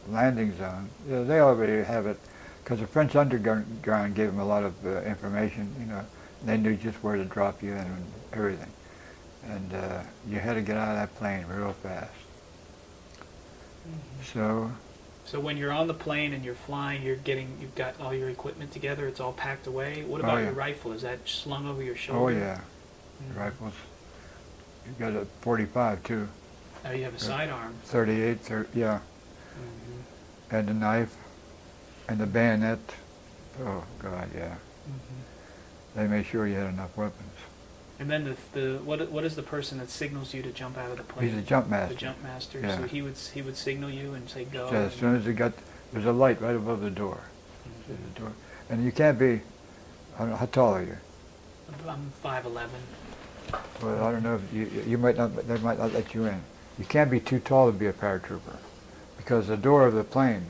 landing zone, you know, they already have it, because the French underground gave them a lot of information, you know. They knew just where to drop you and everything. And you had to get out of that plane real fast. So when you're on the plane and you're flying, you've got all your equipment together, it's all packed away. What about yeah. your rifle? Is that slung over your Oh shoulder? yeah, the rifles. You got a 45 too. Oh, you have a sidearm. 38, yeah. Mm-hmm. And the knife, and the bayonet. Oh God, yeah. Mm-hmm. They made sure you had enough weapons. And then what is the person that signals you to jump out of the plane? He's a jump master. The jump master. Yeah. So he would signal you and say go. Yeah, as soon as he got, there's a light right above the door. Mhm. There's a door. And you can't be, I don't know, how tall are you? I'm 5'11". Well, I don't know if you might not, they might not let you in. You can't be too tall to be a paratrooper, because the door of the plane.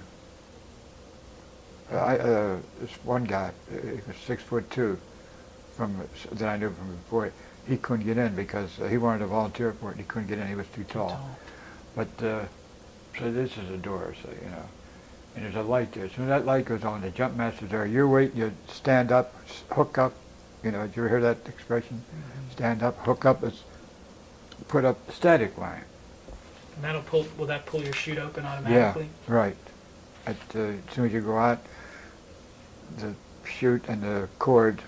This one guy, he was 6'2", that I knew from before. He couldn't get in because he wanted to volunteer for it. He couldn't get in. He was too tall. But so this is a door, so you know, and there's a light there. As soon as that light goes on, the jump master's there. You wait. You stand up, hook up. You know, did you ever hear that expression? Mm-hmm. Stand up, hook up. Put up static line. And that'll pull. Will that pull your chute open automatically? Yeah, right. As soon as you go out, the chute and the cord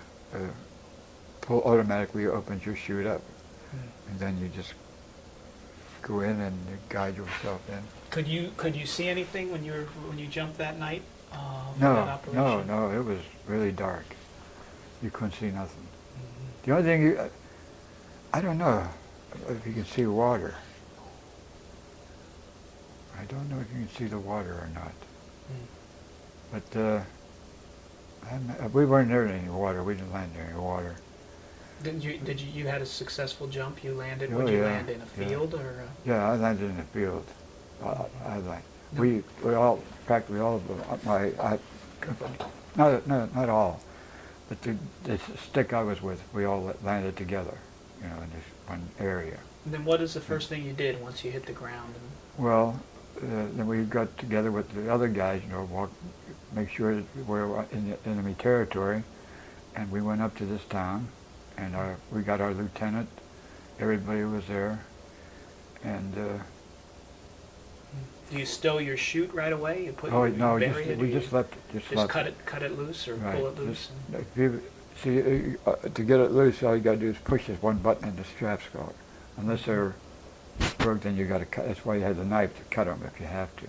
automatically opens your chute up, and then you just go in and guide yourself in. Could you see anything when you jumped that night? For that No, operation? no, it was really dark. You couldn't see nothing. Mm-hmm. The only thing I don't know if you can see water. I don't know if you can see the water or not. But we weren't near any water. We didn't land near any water. Did you had a successful jump? You landed. Oh, Would you yeah, land in a field or? Yeah, I landed in the field. I landed. We all, practically all of them. Not all, but the stick I was with, we all landed together, you know, in this one area. And then what is the first thing you did once you hit the ground? Well, then we got together with the other guys, you know, make sure that we were in the enemy territory, and we went up to this town, and we got our lieutenant. Everybody was there, and. Do you stow your chute right away? You put Oh you no, bury it, or we you just left it. just cut it loose or Right. pull it loose. If you, see, to get it loose, all you got to do is push this one button and the straps go. Unless they're broke, then you got to cut. That's why you had the knife to cut them if you have to.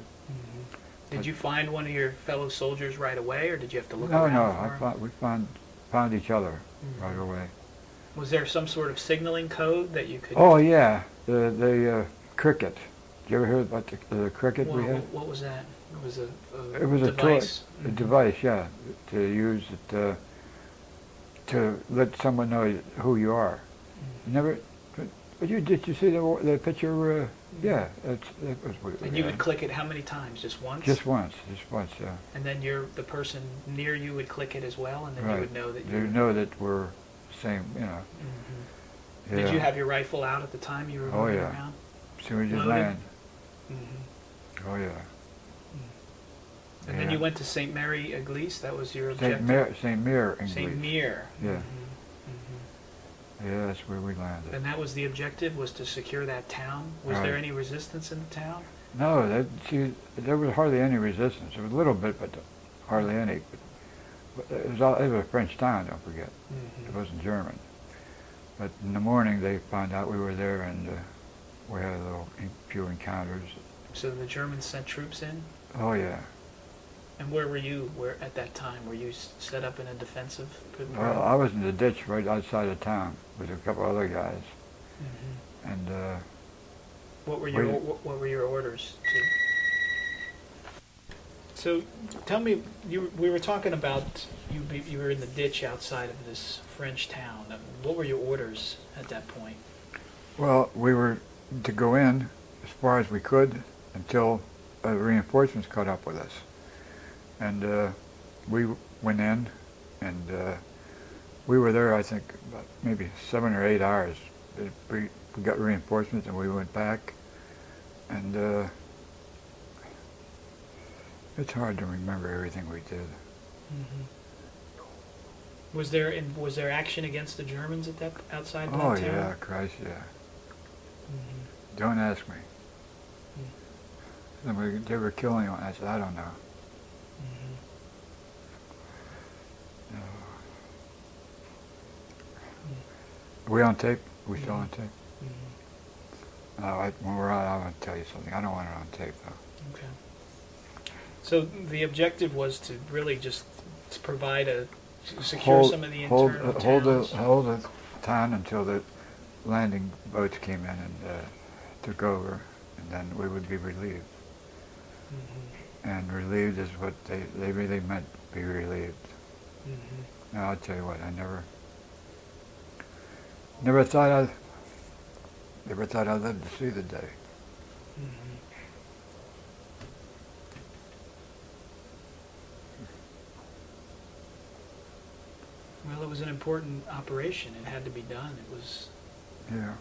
Did you find one of your fellow soldiers right away, or did you have to look No, around for him? we found each other right away. Was there some sort of signaling code that you could? Oh yeah, the cricket. Did you ever hear about the cricket we had? What was that? It was It was device. a device, yeah, to use it to let someone know who you are. You never, but did you see the picture? Yeah, that was what. And you would click it how many times? Just once? Just once, yeah. And then the person near you would click it as well, and then Right. you would know that You know that we're the same, you know. Mhm. Did you have your rifle out at the time you were moving yeah. around? As soon as you Loaded? land. Mm-hmm. Oh yeah. And then Yeah. you went to Sainte-Mere-Eglise. That was your objective. Sainte-Mere-Eglise. Sainte-Mere. Yeah. Mm-hmm. Yeah, that's where we landed. And that was the objective, was to secure that town. Was there any resistance in the town? No, there was hardly any resistance. There was a little bit, but hardly any. But it was a French town, don't forget. Mm-hmm. It wasn't German. But in the morning they found out we were there, and we had a few encounters. So the Germans sent troops in? Oh yeah. And where were you at that time? Were you set up in a defensive? Well, I was in the ditch right outside of town with a couple other guys, Mm-hmm. and What were your orders? So, tell me, we were talking about you were in the ditch outside of this French town. What were your orders at that point? well, we were to go in as far as we could until reinforcements caught up with us, and we went in, and we were there, I think, about maybe 7 or 8 hours. We got reinforcements, and we went back, and it's hard to remember everything we did. Mm-hmm. Was there action against the Germans at that outside that Oh town? yeah, Christ, yeah. Mm-hmm. Don't ask me. They were killing one. I said, I don't know. Mm-hmm. No. Are we on tape? Are we still on tape? Mm-hmm. When we're out, I want to tell you something. I don't want it on tape, though. Okay. So the objective was to really just to provide secure some of the internal towns. Hold the town until the landing boats came in and took over, and then we would be relieved. Mm-hmm. And relieved is what they really meant, be relieved. Mm-hmm. Now, I'll tell you what, I never thought I'd live to see the day. Mm-hmm. Well, it was an important operation. It had to be done. It was. Yeah.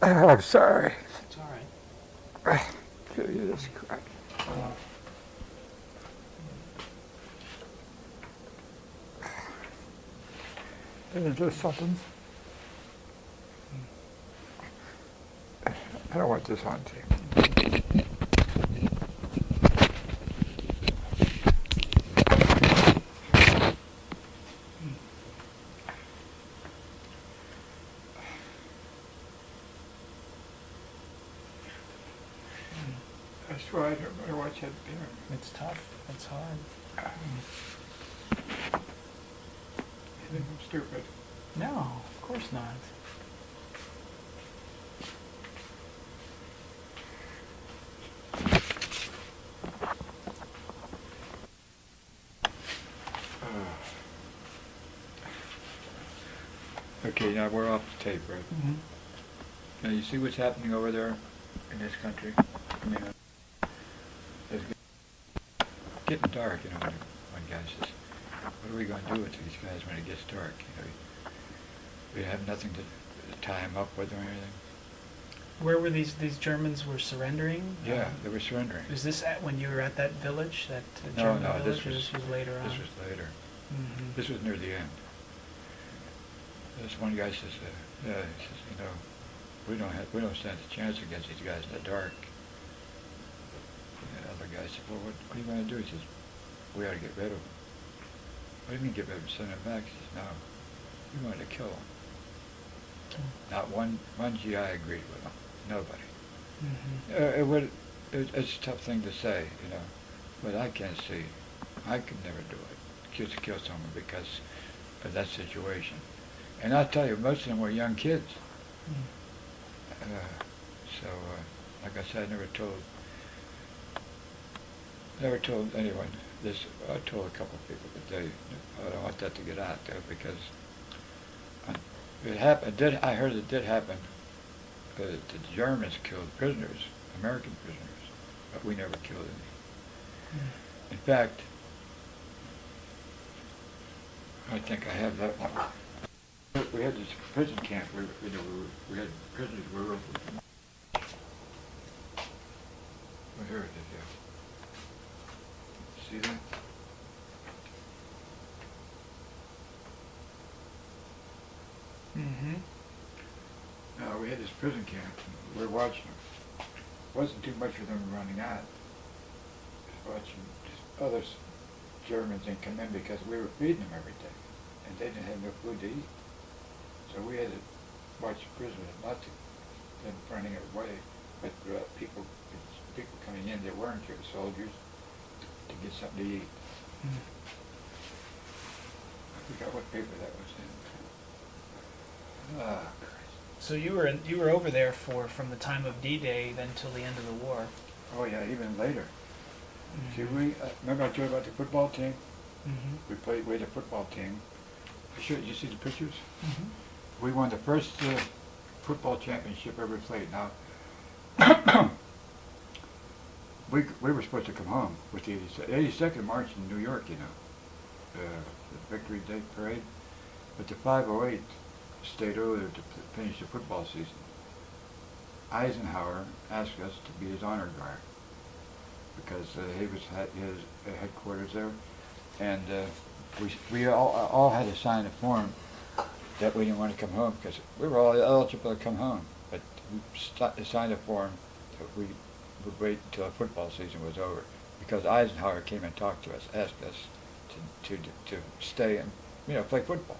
I'm sorry. It's all right. Jesus Christ. Is there something? I don't want this on tape. That's why I don't want to watch that dinner. It's tough. It's hard. You think I'm stupid? No, of course not. Okay, now we're off the tape, right? Mm-hmm. Now you see what's happening over there in this country? I mean, it's getting dark, you know, when guys says, what are we going to do with these guys when it gets dark? You know, we have nothing to tie them up with or anything. Where were these Germans were surrendering? Yeah, they were surrendering. Was this when you were at that village, that No, German village, or this was later on? This was later. Mm-hmm. This was near the end. This one guy says, he says, you know, we don't stand a chance against these guys in the dark. And the other guy said, well, what are you going to do? He says, we ought to get rid of them. What do you mean get rid of them? Send them back? He says, no, we wanted to kill them. Not one GI agreed with them. Nobody. Mm-hmm. It's a tough thing to say, you know, but I can't see. I could never do it. Just kill someone because of that situation. And I'll tell you, most of them were young kids. So, like I said, I never told anyone this. I told a couple of people, but I don't want that to get out there because it happened. I heard it did happen. The Germans killed prisoners, American prisoners, but we never killed any. In fact, I think I have that one. We had this prison camp. We had prisoners. Well, here it is. Yeah. See that? Mm-hmm. We had this prison camp. We were watching them. It wasn't too much of them running out. Just watching other Germans and come in because we were feeding them every day, and they didn't have no food to eat. So we had to watch the prisoners, not to them running away, but people coming in that weren't soldiers to get something to eat. I forgot what paper that was in. Christ. So you were over there from the time of D-Day then till the end of the war. Oh yeah, even later. Mm-hmm. See, remember I told you about the football team? Mm-hmm. We had a football team. Did you see the pictures? Mm-hmm. We won the first football championship ever played. Now, we were supposed to come home with the 82nd March in New York, you know, the Victory Day Parade. But the 508 stayed earlier to finish the football season. Eisenhower asked us to be his honor guard because he was at his headquarters there, and we all had to sign a form that we didn't want to come home because we were all eligible to come home, but we signed a form that we would wait until the football season was over because Eisenhower came and talked to us, asked us to stay and, play football.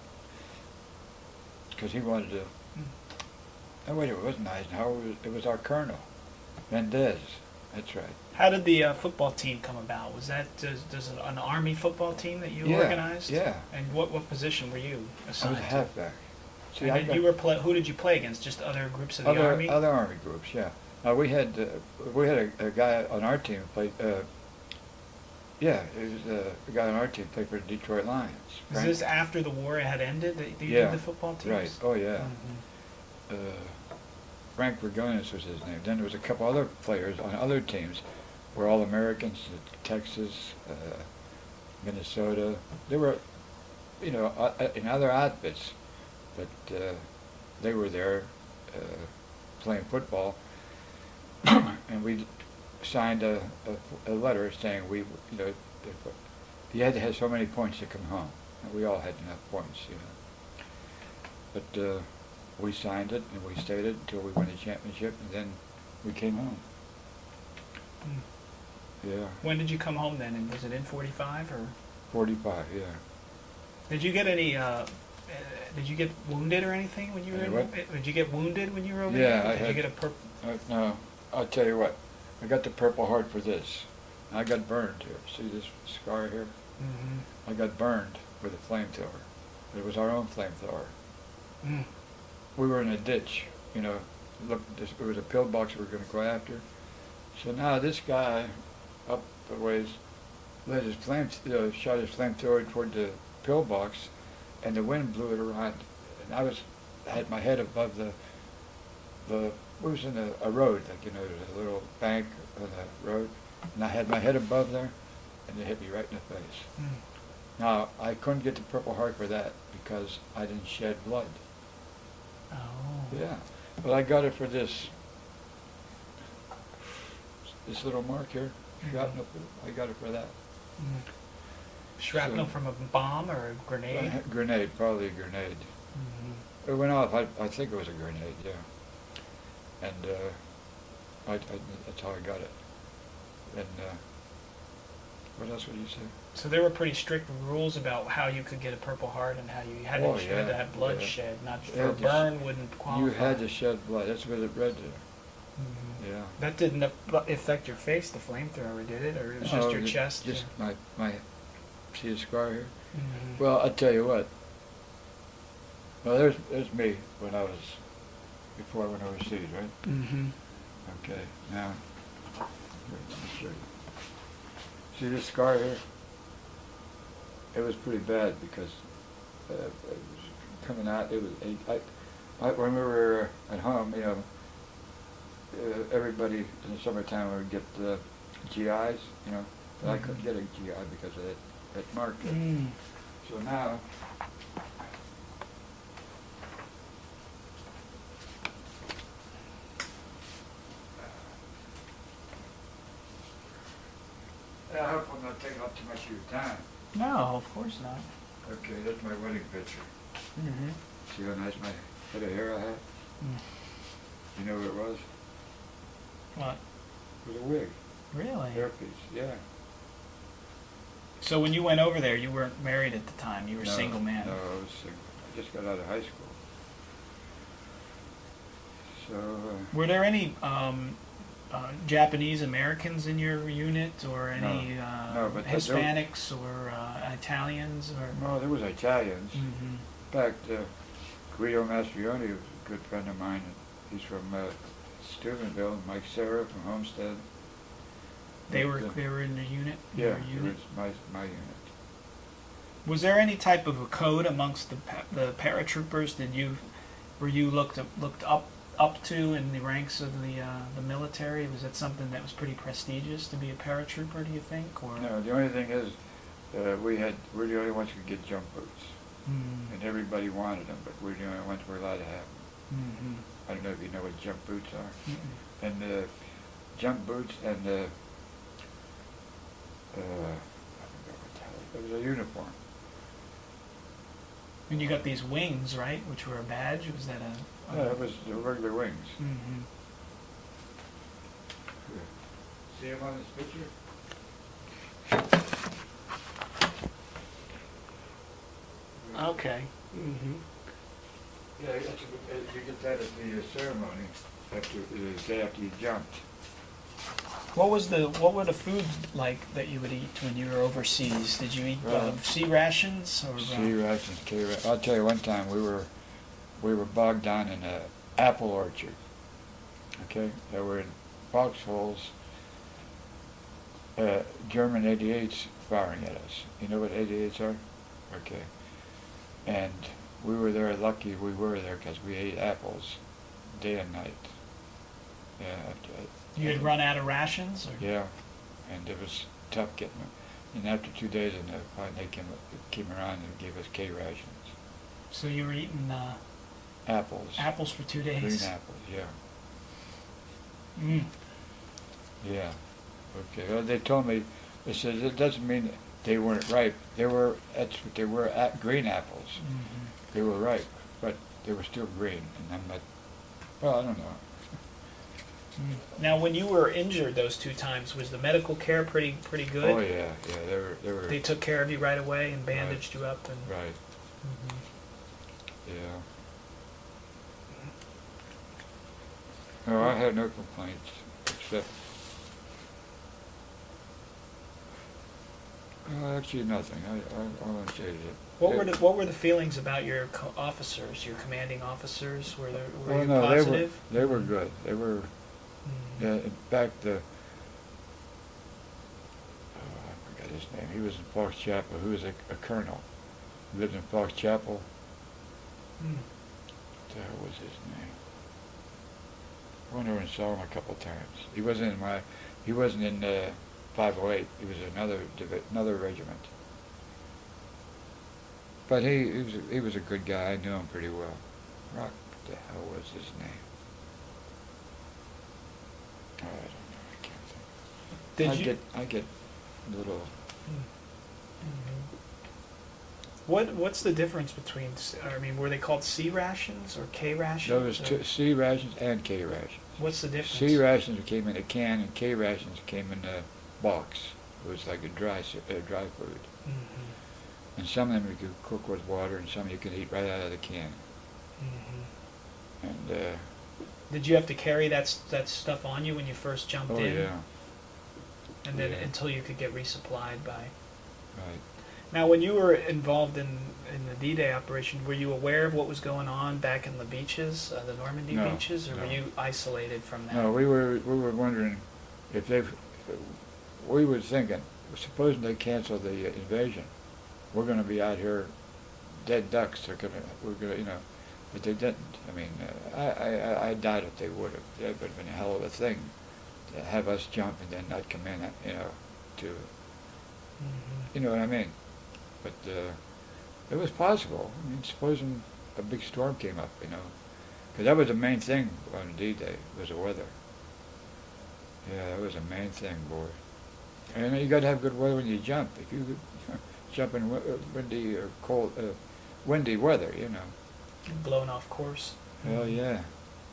Because he wanted to. Oh wait, it wasn't Eisenhower. It was our colonel, Mendez. That's right. How did the football team come about? Was that does an Army football team that you organized? Yeah. And what position were you I assigned was a to? halfback. See, And then you were who did you play against? Just other groups of the Army? Other Army groups, yeah. We had a guy on our team who played. He was a guy on our team played for the Detroit Lions. Was this after the war had ended that you did the football teams? Right. Oh yeah. Mm-hmm. Frank Vergonis was his name. Then there was a couple other players on other teams, were all Americans. Texas, Minnesota. They were, in other outfits, but they were there playing football, and we signed a letter saying you had to have so many points to come home, and we all had enough points, But we signed it and we stayed it until we won the championship, and then we came home. Yeah. When did you come home then? And was it in 45 or? 45, yeah. Did you get any? Did you get wounded or anything when you were? What? Did you get wounded when you were over Yeah, there? I Did had. you get a purple? No, I'll tell you what. I got the Purple Heart for this. I got burned here. See this scar here? Mm-hmm. I got burned with a flamethrower. It was our own flamethrower. Mm. We were in a ditch, Look, it was a pillbox we were going to go after. So now this guy, up the ways, let his shot his flamethrower toward the pillbox, and the wind blew it around. And I had my head above we was in a road, there's a little bank on the road, and I had my head above there, and it hit me right in the face. Mm. Now, I couldn't get the Purple Heart for that because I didn't shed blood. Oh. Yeah, but I got it for this little mark here, shrapnel. I got it for that. Mm. Shrapnel from a bomb or a grenade? Grenade, probably a grenade. Mm-hmm. It went off. I think it was a grenade, yeah. And that's how I got it. And what else would you say? So there were pretty strict rules about how you could get a Purple Heart and how you had to have blood shed, not for a burn wouldn't qualify. You had to shed blood. That's what it read there. Mm-hmm. Yeah. That didn't affect your face, the flamethrower, did it? Or it was just your chest? Just my see the scar here? Mm-hmm. Well, I'll tell you what. Well, there's me when I was, before I went overseas, right? Mm-hmm. Okay, now, here, let me show you. See this scar here? It was pretty bad because it was coming out. It was when we were at home, everybody in the summertime would get the GIs, but I couldn't get a GI because of that mark there. Mm. So now, I hope I'm not taking up too much of your time. No, of course not. Okay, that's my wedding picture. Mm-hmm. See how nice my head of hair I had? Mm. You know what it was? What? It was a wig. Really? Hairpiece, yeah. So when you went over there, you weren't married at the time. You were a single man. No, I was single. I just got out of high school. So. Were there any Japanese Americans in your unit, or any No, but Hispanics or Italians, or? No, there was Italians. Mm-hmm. In fact, Guido Mastrioni was a good friend of mine. He's from Steubenville. Mike Serra from Homestead. They were in the unit. Yeah, Your it unit? was my unit. Was there any type of a code amongst the paratroopers? Were you looked up to in the ranks of the military? Was that something that was pretty prestigious to be a paratrooper? Do you think? Or No, the only thing is, we're the only ones who could get jump boots, and everybody wanted them, but we're the only ones who were allowed to have them. Mm-hmm. I don't know if you know what jump boots are. Mm-mm. And jump boots and I forgot what the hell. It was a uniform. And you got these wings, right? Which were a badge. Was that a? Yeah, it was the regular wings. Mm-hmm. See them on this picture? Okay. Mm-hmm. Yeah, you get that at the ceremony after the day after you jumped. What were the foods like that you would eat when you were overseas? Did you eat sea rations or Sea rations, K rations. I'll tell you, one time we were bogged down in an apple orchard. Okay, there were in foxholes. German 88s firing at us. You know what 88s are? Okay. And we were there, lucky we were there because we ate apples day and night. Yeah. you had run out of rations? Or? Yeah, and it was tough getting them. And after 2 days, they came around and gave us K rations. So you were eating Apples. apples for 2 days? Green apples, yeah. Mm. Yeah. Okay. Well, they told me, they said it doesn't mean they weren't ripe. That's what they were, green apples. Mm-hmm. They were ripe, but they were still green. And I'm not, well, I don't know. Now, when you were injured those 2 times, was the medical care pretty good? Oh yeah, they were. They took care of you right away and bandaged you up and. Right. Mm-hmm. Yeah. No, I had no complaints except. Actually, nothing. I want to say that. What were the feelings about your officers, your commanding officers? Were you No, positive? they were good. They were. Mm-hmm. In fact, I forgot his name. He was in Fox Chapel. He was a colonel. He lived in Fox Chapel. Mm. What the hell was his name? I went over and saw him a couple of times. He wasn't in 508. He was in another regiment. But he was a good guy. I knew him pretty well. What the hell was his name? I don't know. I can't think. I get little. Mm-hmm. What's the difference between? I mean, were they called C rations or K rations? There was C rations and K rations. What's the difference? C rations came in a can, and K rations came in a box. It was like a dry food. Mm-hmm. And some of them you could cook with water, and some you could eat right out of the can. Mm-hmm. And did you have to carry that stuff on you when you first jumped in? oh yeah. And then Yeah. until you could get resupplied by. Right. Now, when you were involved in the D-Day operation, were you aware of what was going on back in the beaches, the Normandy No, beaches, or no. were you isolated from that? No, we were wondering if we were thinking, supposing they cancel the invasion, we're going to be out here dead ducks. We're gonna, but they didn't. I mean, I doubt if they would have. That would have been a hell of a thing to have us jump and then not come in, to, Mm-hmm. you know what I mean? But it was possible. I mean, supposing a big storm came up, because that was the main thing on D-Day, was the weather. Yeah, that was the main thing, boy. And you got to have good weather when you jump. If you jump in windy or cold, windy weather, Blown off course. Hell yeah.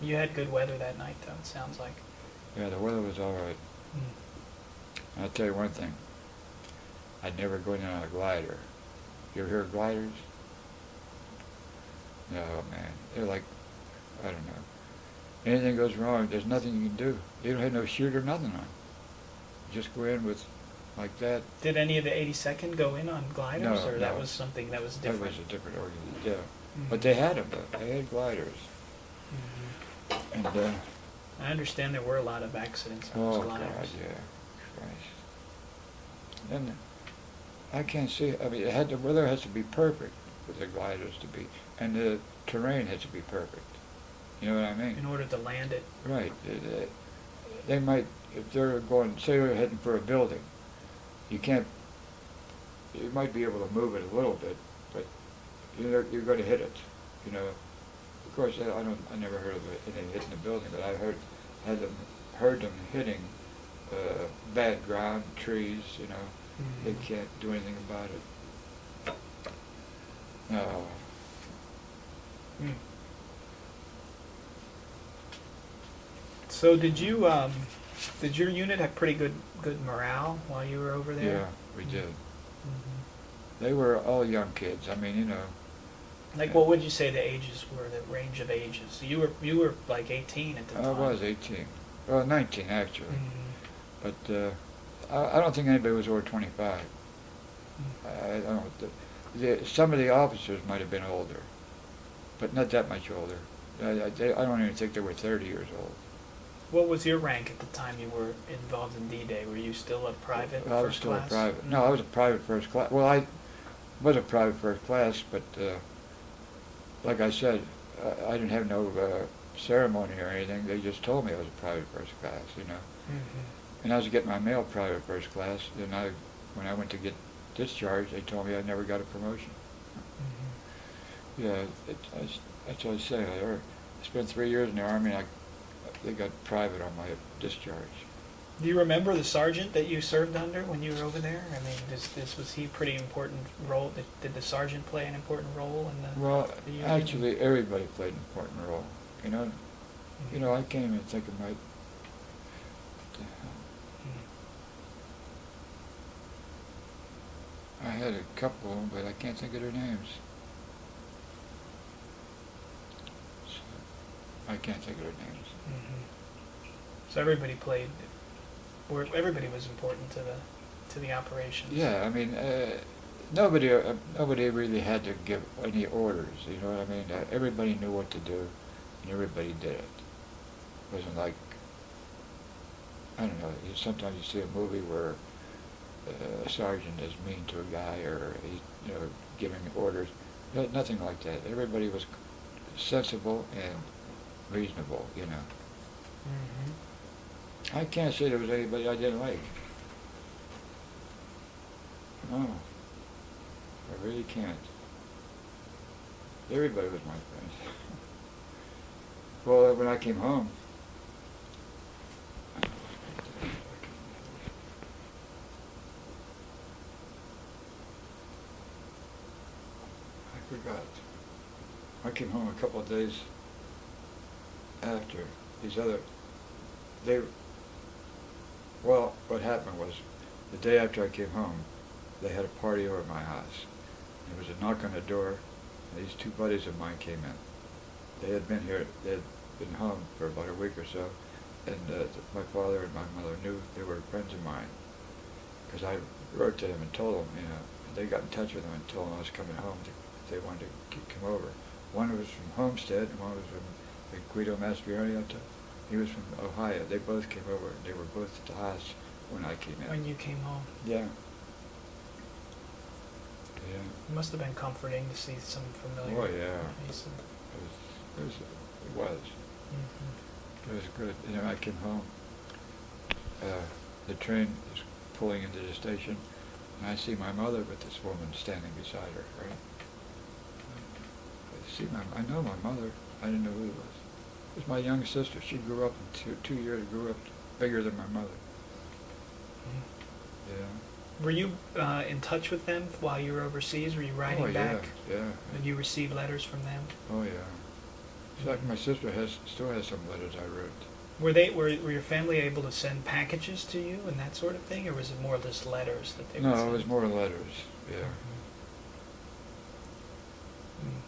You had good weather that night, though, it sounds like. Yeah, the weather was all right. Mm. I'll tell you one thing. I'd never go in on a glider. You ever hear of gliders? No, man. They're like, I don't know. Anything goes wrong, there's nothing you can do. You don't have no chute or nothing on. You just go in with like that. Did any of the 82nd go in on gliders, No, or that no. was something that was That different? was a different organization, yeah. Mhm. But they had them, they had gliders. Mhm. And, I understand there were a lot of accidents on oh those God, gliders. yeah. Christ. And I can't see, I mean, the weather has to be perfect for the gliders to be, and the terrain has to be perfect. You know what I mean? In order to land it. Right. They might, if they're going, say they're heading for a building, you might be able to move it a little bit, but you're going to hit it. Of course, I never heard of anything hitting the building, but I heard them hitting bad ground, trees. Mhm. They can't do anything about it. No. Mm. So did your unit have pretty good morale while you were over there? Yeah, we did. Mhm. They were all young kids. I mean, Like, what would you say the ages were, the range of ages? So you were like 18 at the time. I was 18. Well, 19 actually. Mm-hmm. But I don't think anybody was over 25. I don't. Some of the officers might have been older, but not that much older. I don't even think they were 30 years old. What was your rank at the time you were involved in D-Day? Were you still a private I was first still class? a private. No, I was a private first class. Well, I was a private first class, but like I said, I didn't have no ceremony or anything. They just told me I was a private first class, you know. Mm-hmm. And I was getting my mail private first class. Then when I went to get discharged, they told me I never got a promotion. Mm-hmm. Yeah, that's what I say. I spent 3 years in the Army, and they got private on my discharge. Do you remember the sergeant that you served under when you were over there? I mean, was he a pretty important role? Did the sergeant play an important role in the? Well, the unit? actually, everybody played an important role. You know, Mm-hmm. you know, I can't even think of my. I had a couple of them, but I can't think of their names. So, I can't think of their names. Mm-hmm. So everybody played, or everybody was important to the operations. Yeah, I mean, nobody really had to give any orders. You know what I mean? Everybody knew what to do, and everybody did it. It wasn't like, I don't know. Sometimes you see a movie where a sergeant is mean to a guy, or he's, you know, giving orders. Nothing like that. Everybody was sensible and reasonable. You know. Mm-hmm. I can't say there was anybody I didn't like. No, I really can't. Everybody was my friend. Well, when I came home, I forgot. I came home a couple of days after these other. Well, what happened was, the day after I came home, they had a party over at my house. There was a knock on the door, and these two buddies of mine came in. They had been here, they had been home for about a week or so, and my father and my mother knew they were friends of mine, because I wrote to them and told them, you know, they got in touch with them and told them I was coming home, if they wanted to come over. One was from Homestead, and one was from Guido Mastroianni. He was from Ohio. They both came over. They were both at the house when I came in. When you came home. Yeah. Yeah. It must have been comforting to see some familiar Oh yeah. faces. It was. Mm-hmm. It was good. You know, I came home. The train was pulling into the station, and I see my mother with this woman standing beside her. Right. I know my mother. I didn't know who it was. It was my young sister. She grew up in 2 years. Grew up bigger than my mother. Mm-hmm. Yeah. Were you in touch with them while you were overseas? Were you writing Oh back? yeah. Did you receive letters from them? Oh yeah. In fact, my sister still has some letters I wrote. Were your family able to send packages to you and that sort of thing, or was it more just letters that they would No, send? it was more letters. Yeah. Mm-hmm.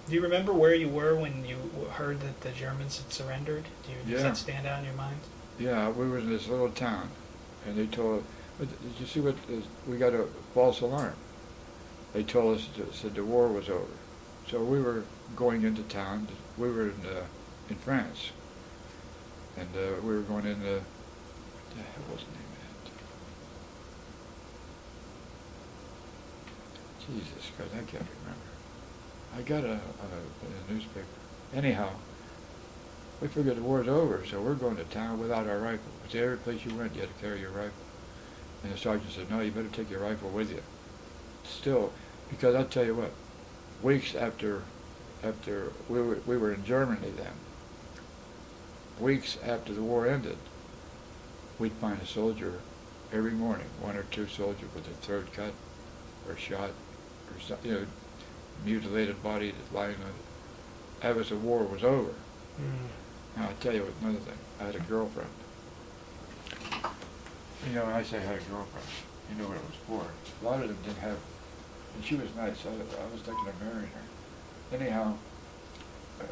Do you remember where you were when you heard that the Germans had surrendered? Does that stand out in your mind? Yeah, we were in this little town, and they told. Did you see what? We got a false alarm. They told us said the war was over, so we were going into town. We were in France, and we were going into. What the hell was the name of that? Jesus Christ, I can't remember. I got a newspaper. Anyhow, we figured the war's over, so we're going to town without our rifle. But every place you went, you had to carry your rifle. And the sergeant said, no, you better take your rifle with you. Still, because I'll tell you what, weeks after we were in Germany then, weeks after the war ended, we'd find a soldier every morning, one or two soldiers with a throat cut or shot or something, you know, mutilated body lying on it. That was the war was over. Mm. Now I'll tell you another thing. I had a girlfriend. You know, when I say I had a girlfriend, you know what it was for. A lot of them didn't have And she was nice. I was thinking of marrying her. Anyhow, I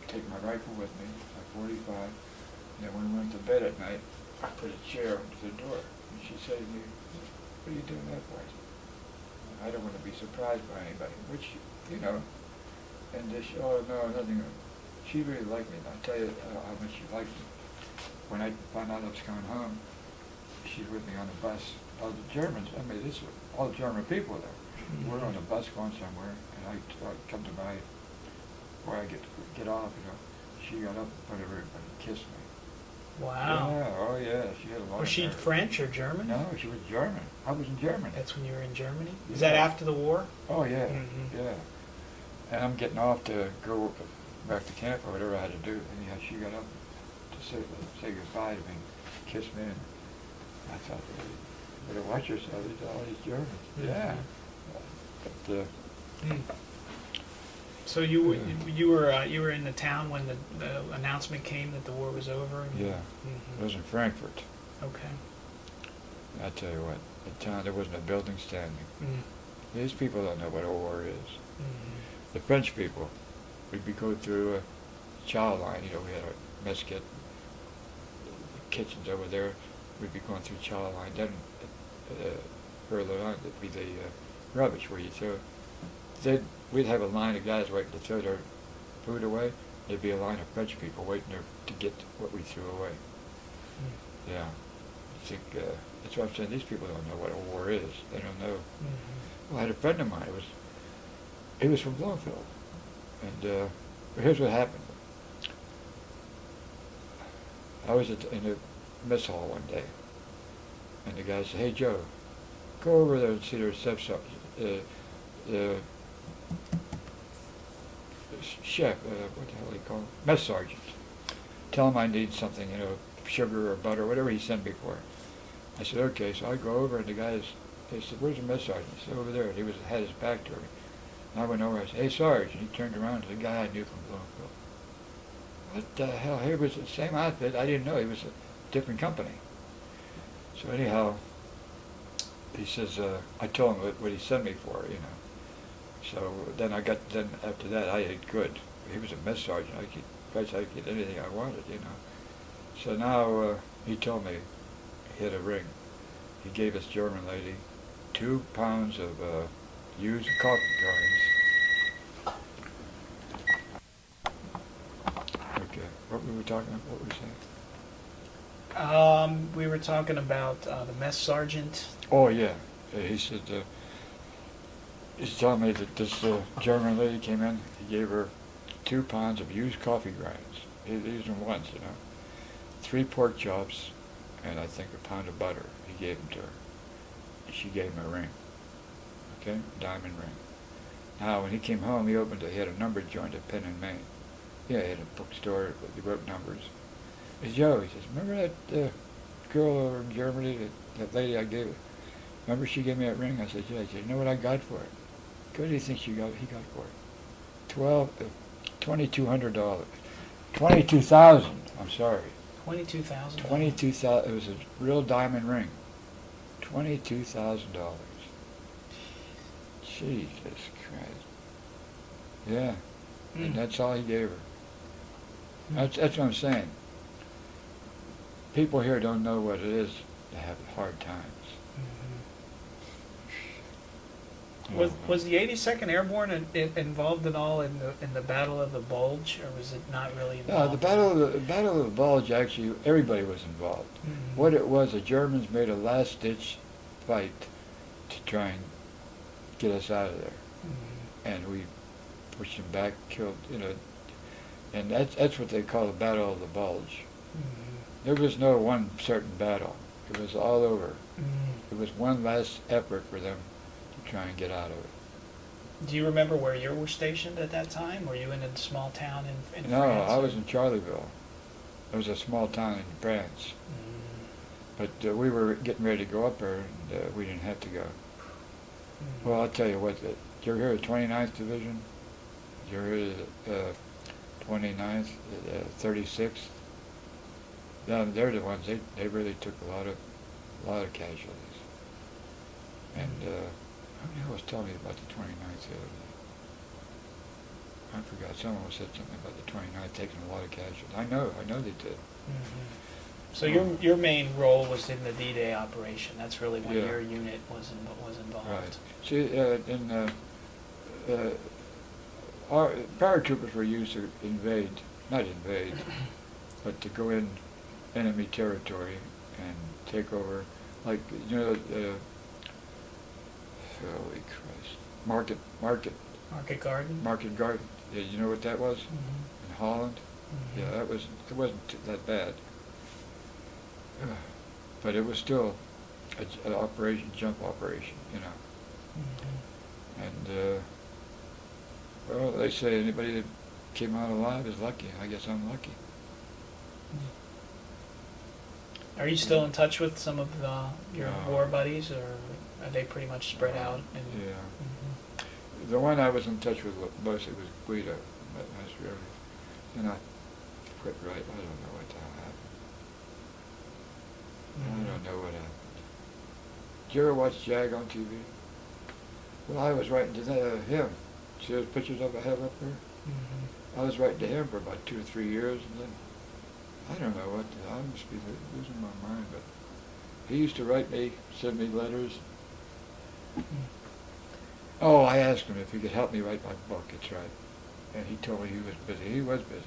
take my rifle with me, my 45. And then when we went to bed at night, I put a chair under the door. And she said to me, "What are you doing that for?" I said, "I don't want to be surprised by anybody," which, you know, and she, "Oh, no, nothing." She really liked me. I'll tell you how much she liked me. When I found out I was coming home, she's with me on the bus. All the Germans, I mean, this was all German people there. We're on a bus going somewhere, and I come to my, where I get off, you know. She got up in front of everybody and kissed me. Wow. Yeah, oh yeah, she had a lot Was of she nerve. French or German? No, she was German. I was in Germany. That's when you were in Germany? Is Yeah. that after the war? Oh yeah, Mhm. yeah. And I'm getting off to go back to camp or whatever I had to do. Anyhow, she got up to say goodbye to me, kiss me, and I thought, "You better watch yourself. These all these Germans." Mhm. Yeah. But So you were in the town when the announcement came that the war was over? And yeah, Mhm. it was in Frankfurt. Okay. I tell you what, the town, there wasn't a building standing. Mm. These people don't know what a war is. Mhm. The French people, we'd go through a chow line, you know, we had a mess kit, kitchens over there, we'd be going through chow line, then further on, it'd be the rubbish where you throw, we'd have a line of guys waiting to throw their food away, there'd be a line of French people waiting there to get what we threw away. Mm. Yeah, I think, that's what I'm saying, these people don't know what a war is, they don't know. Mhm. Well, I had a friend of mine, he was from Bloomfield, and here's what happened. I was in the mess hall one day, and the guy said, "Hey Joe, go over there and see their chef, the chef, what the hell do you call him? Mess sergeant. Tell him I need something, you know, sugar or butter, whatever he sent me for." I said, "Okay," so I go over, and he said, "Where's the mess sergeant?" He said, "Over there." And he had his back to me. And I went over, I said, "Hey Sarge," and he turned around to the guy I knew from Bloomfield. What the hell? He was the same outfit. I didn't know he was a different company. So anyhow, he says, I told him what he sent me for, you know. So then after that, I ate good. He was a mess sergeant. I could get anything I wanted, you know. So now he told me he had a ring. He gave this German lady 2 pounds of used coffee grinds. Okay, what were we talking about? What were we saying? We were talking about the mess sergeant. Oh yeah, he said, he's telling me that this German lady came in, he gave her 2 pounds of used coffee grinds. He used them once, you know. 3 pork chops, and I think a pound of butter. He gave them to her. She gave him a ring. Okay, diamond ring. Now, when he came home, he had a number joint at Penn and Main. Yeah, he had a bookstore, he wrote numbers. He said, "Joe," he says, "remember that girl over in Germany, that lady I gave her? Remember she gave me that ring?" I said, "Yeah." He said, "You know what I got for it?" What do you think he got for it? $2,200. 22,000. I'm sorry. 22,000. 22,000. It was a real diamond ring. $22,000. Jesus Christ. Yeah. And that's all he gave her. That's what I'm saying. People here don't know what it is to have hard times. Was the 82nd Airborne involved at all in the Battle of the Bulge, or was it not really No, involved? the Battle of the Bulge, actually, everybody was involved. Mhm. What it was, the Germans made a last-ditch fight to try and get us out of there. Mhm. And we pushed them back, killed, you know, and that's what they call the Battle of the Bulge. Mhm. There was no one certain battle. It was all over. Mhm. It was one last effort for them to try and get out of it. Do you remember where you were stationed at that time? Were you in a small town in No, France? I was in Charleville. It was a small town in France. Mhm. But we were getting ready to go up there, and we didn't have to go. Mhm. Well, I'll tell you what, did you ever hear of the 29th Division? Did you ever hear of the 29th, 36th? No, they're the ones, they really took a lot of casualties. And Who was telling me about the 29th the other day? I forgot. Someone said something about the 29th taking a lot of casualties. I know they did. So your main role was in the D-Day operation. That's really when Yeah. your unit was involved. Right. See, our paratroopers were used to not invade, but to go in enemy territory and take over, like, holy Christ, Market Garden. Garden. Yeah, you know what that was? Mm-hmm. In Holland? Mm-hmm. Yeah, it wasn't that bad. But it was still an jump operation, Mm-hmm. And, well, they say anybody that came out alive is lucky. I guess I'm lucky. Are you still in touch with some of your No. war buddies, or are they pretty much spread out? Yeah. Mhm. The one I was in touch with mostly was Guido. But that's really, I quit right. I don't know what the hell happened. I don't know what happened. Did you ever watch Jag on TV? Well, I was writing to him. See those pictures I have up there? Mm-hmm. I was writing to him for about 2 or 3 years, and then I don't know what. I must be losing my mind, but he used to write me, send me letters. Oh, I asked him if he could help me write my book. That's right, and he told me he was busy. He was busy.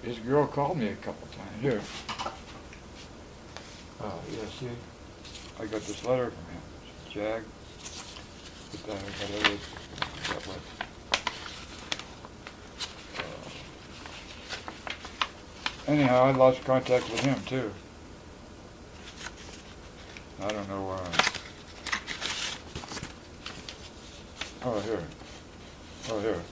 His girl called me a couple times. Here. Oh, yeah. See, I got this letter from him. Jag. But then I got others. That was. Anyhow, I lost contact with him too. I don't know why. Oh, here. Oh, here.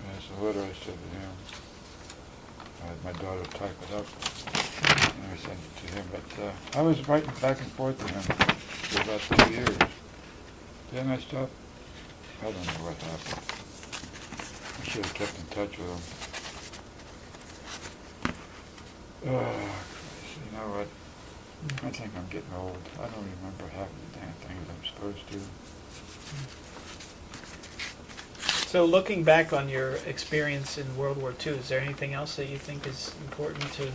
That's the letter I sent to him. I had my daughter type it up and I sent it to him. But I was writing back and forth to him for about 2 years. Then I stopped. I don't know what happened. I should have kept in touch with him. Oh, Christ, you know what? I think I'm getting old. I don't remember half the damn things I'm supposed to. So looking back on your experience in World War II, is there anything else that you think is important to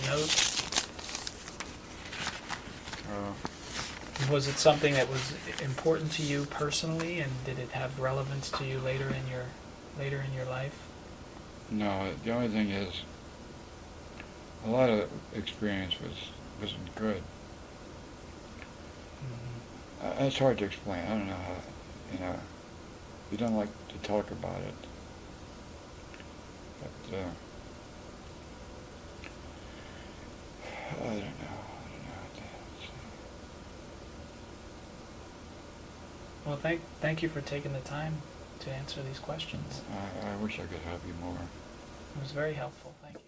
note? Was it something that was important to you personally, and did it have relevance to you later in your life? No, the only thing is, a lot of experience wasn't good. Mm-hmm. It's hard to explain. I don't know how, you don't like to talk about it. But, I don't know. Well, thank you for taking the time to answer these questions. I wish I could help you more. It was very helpful. Thank you.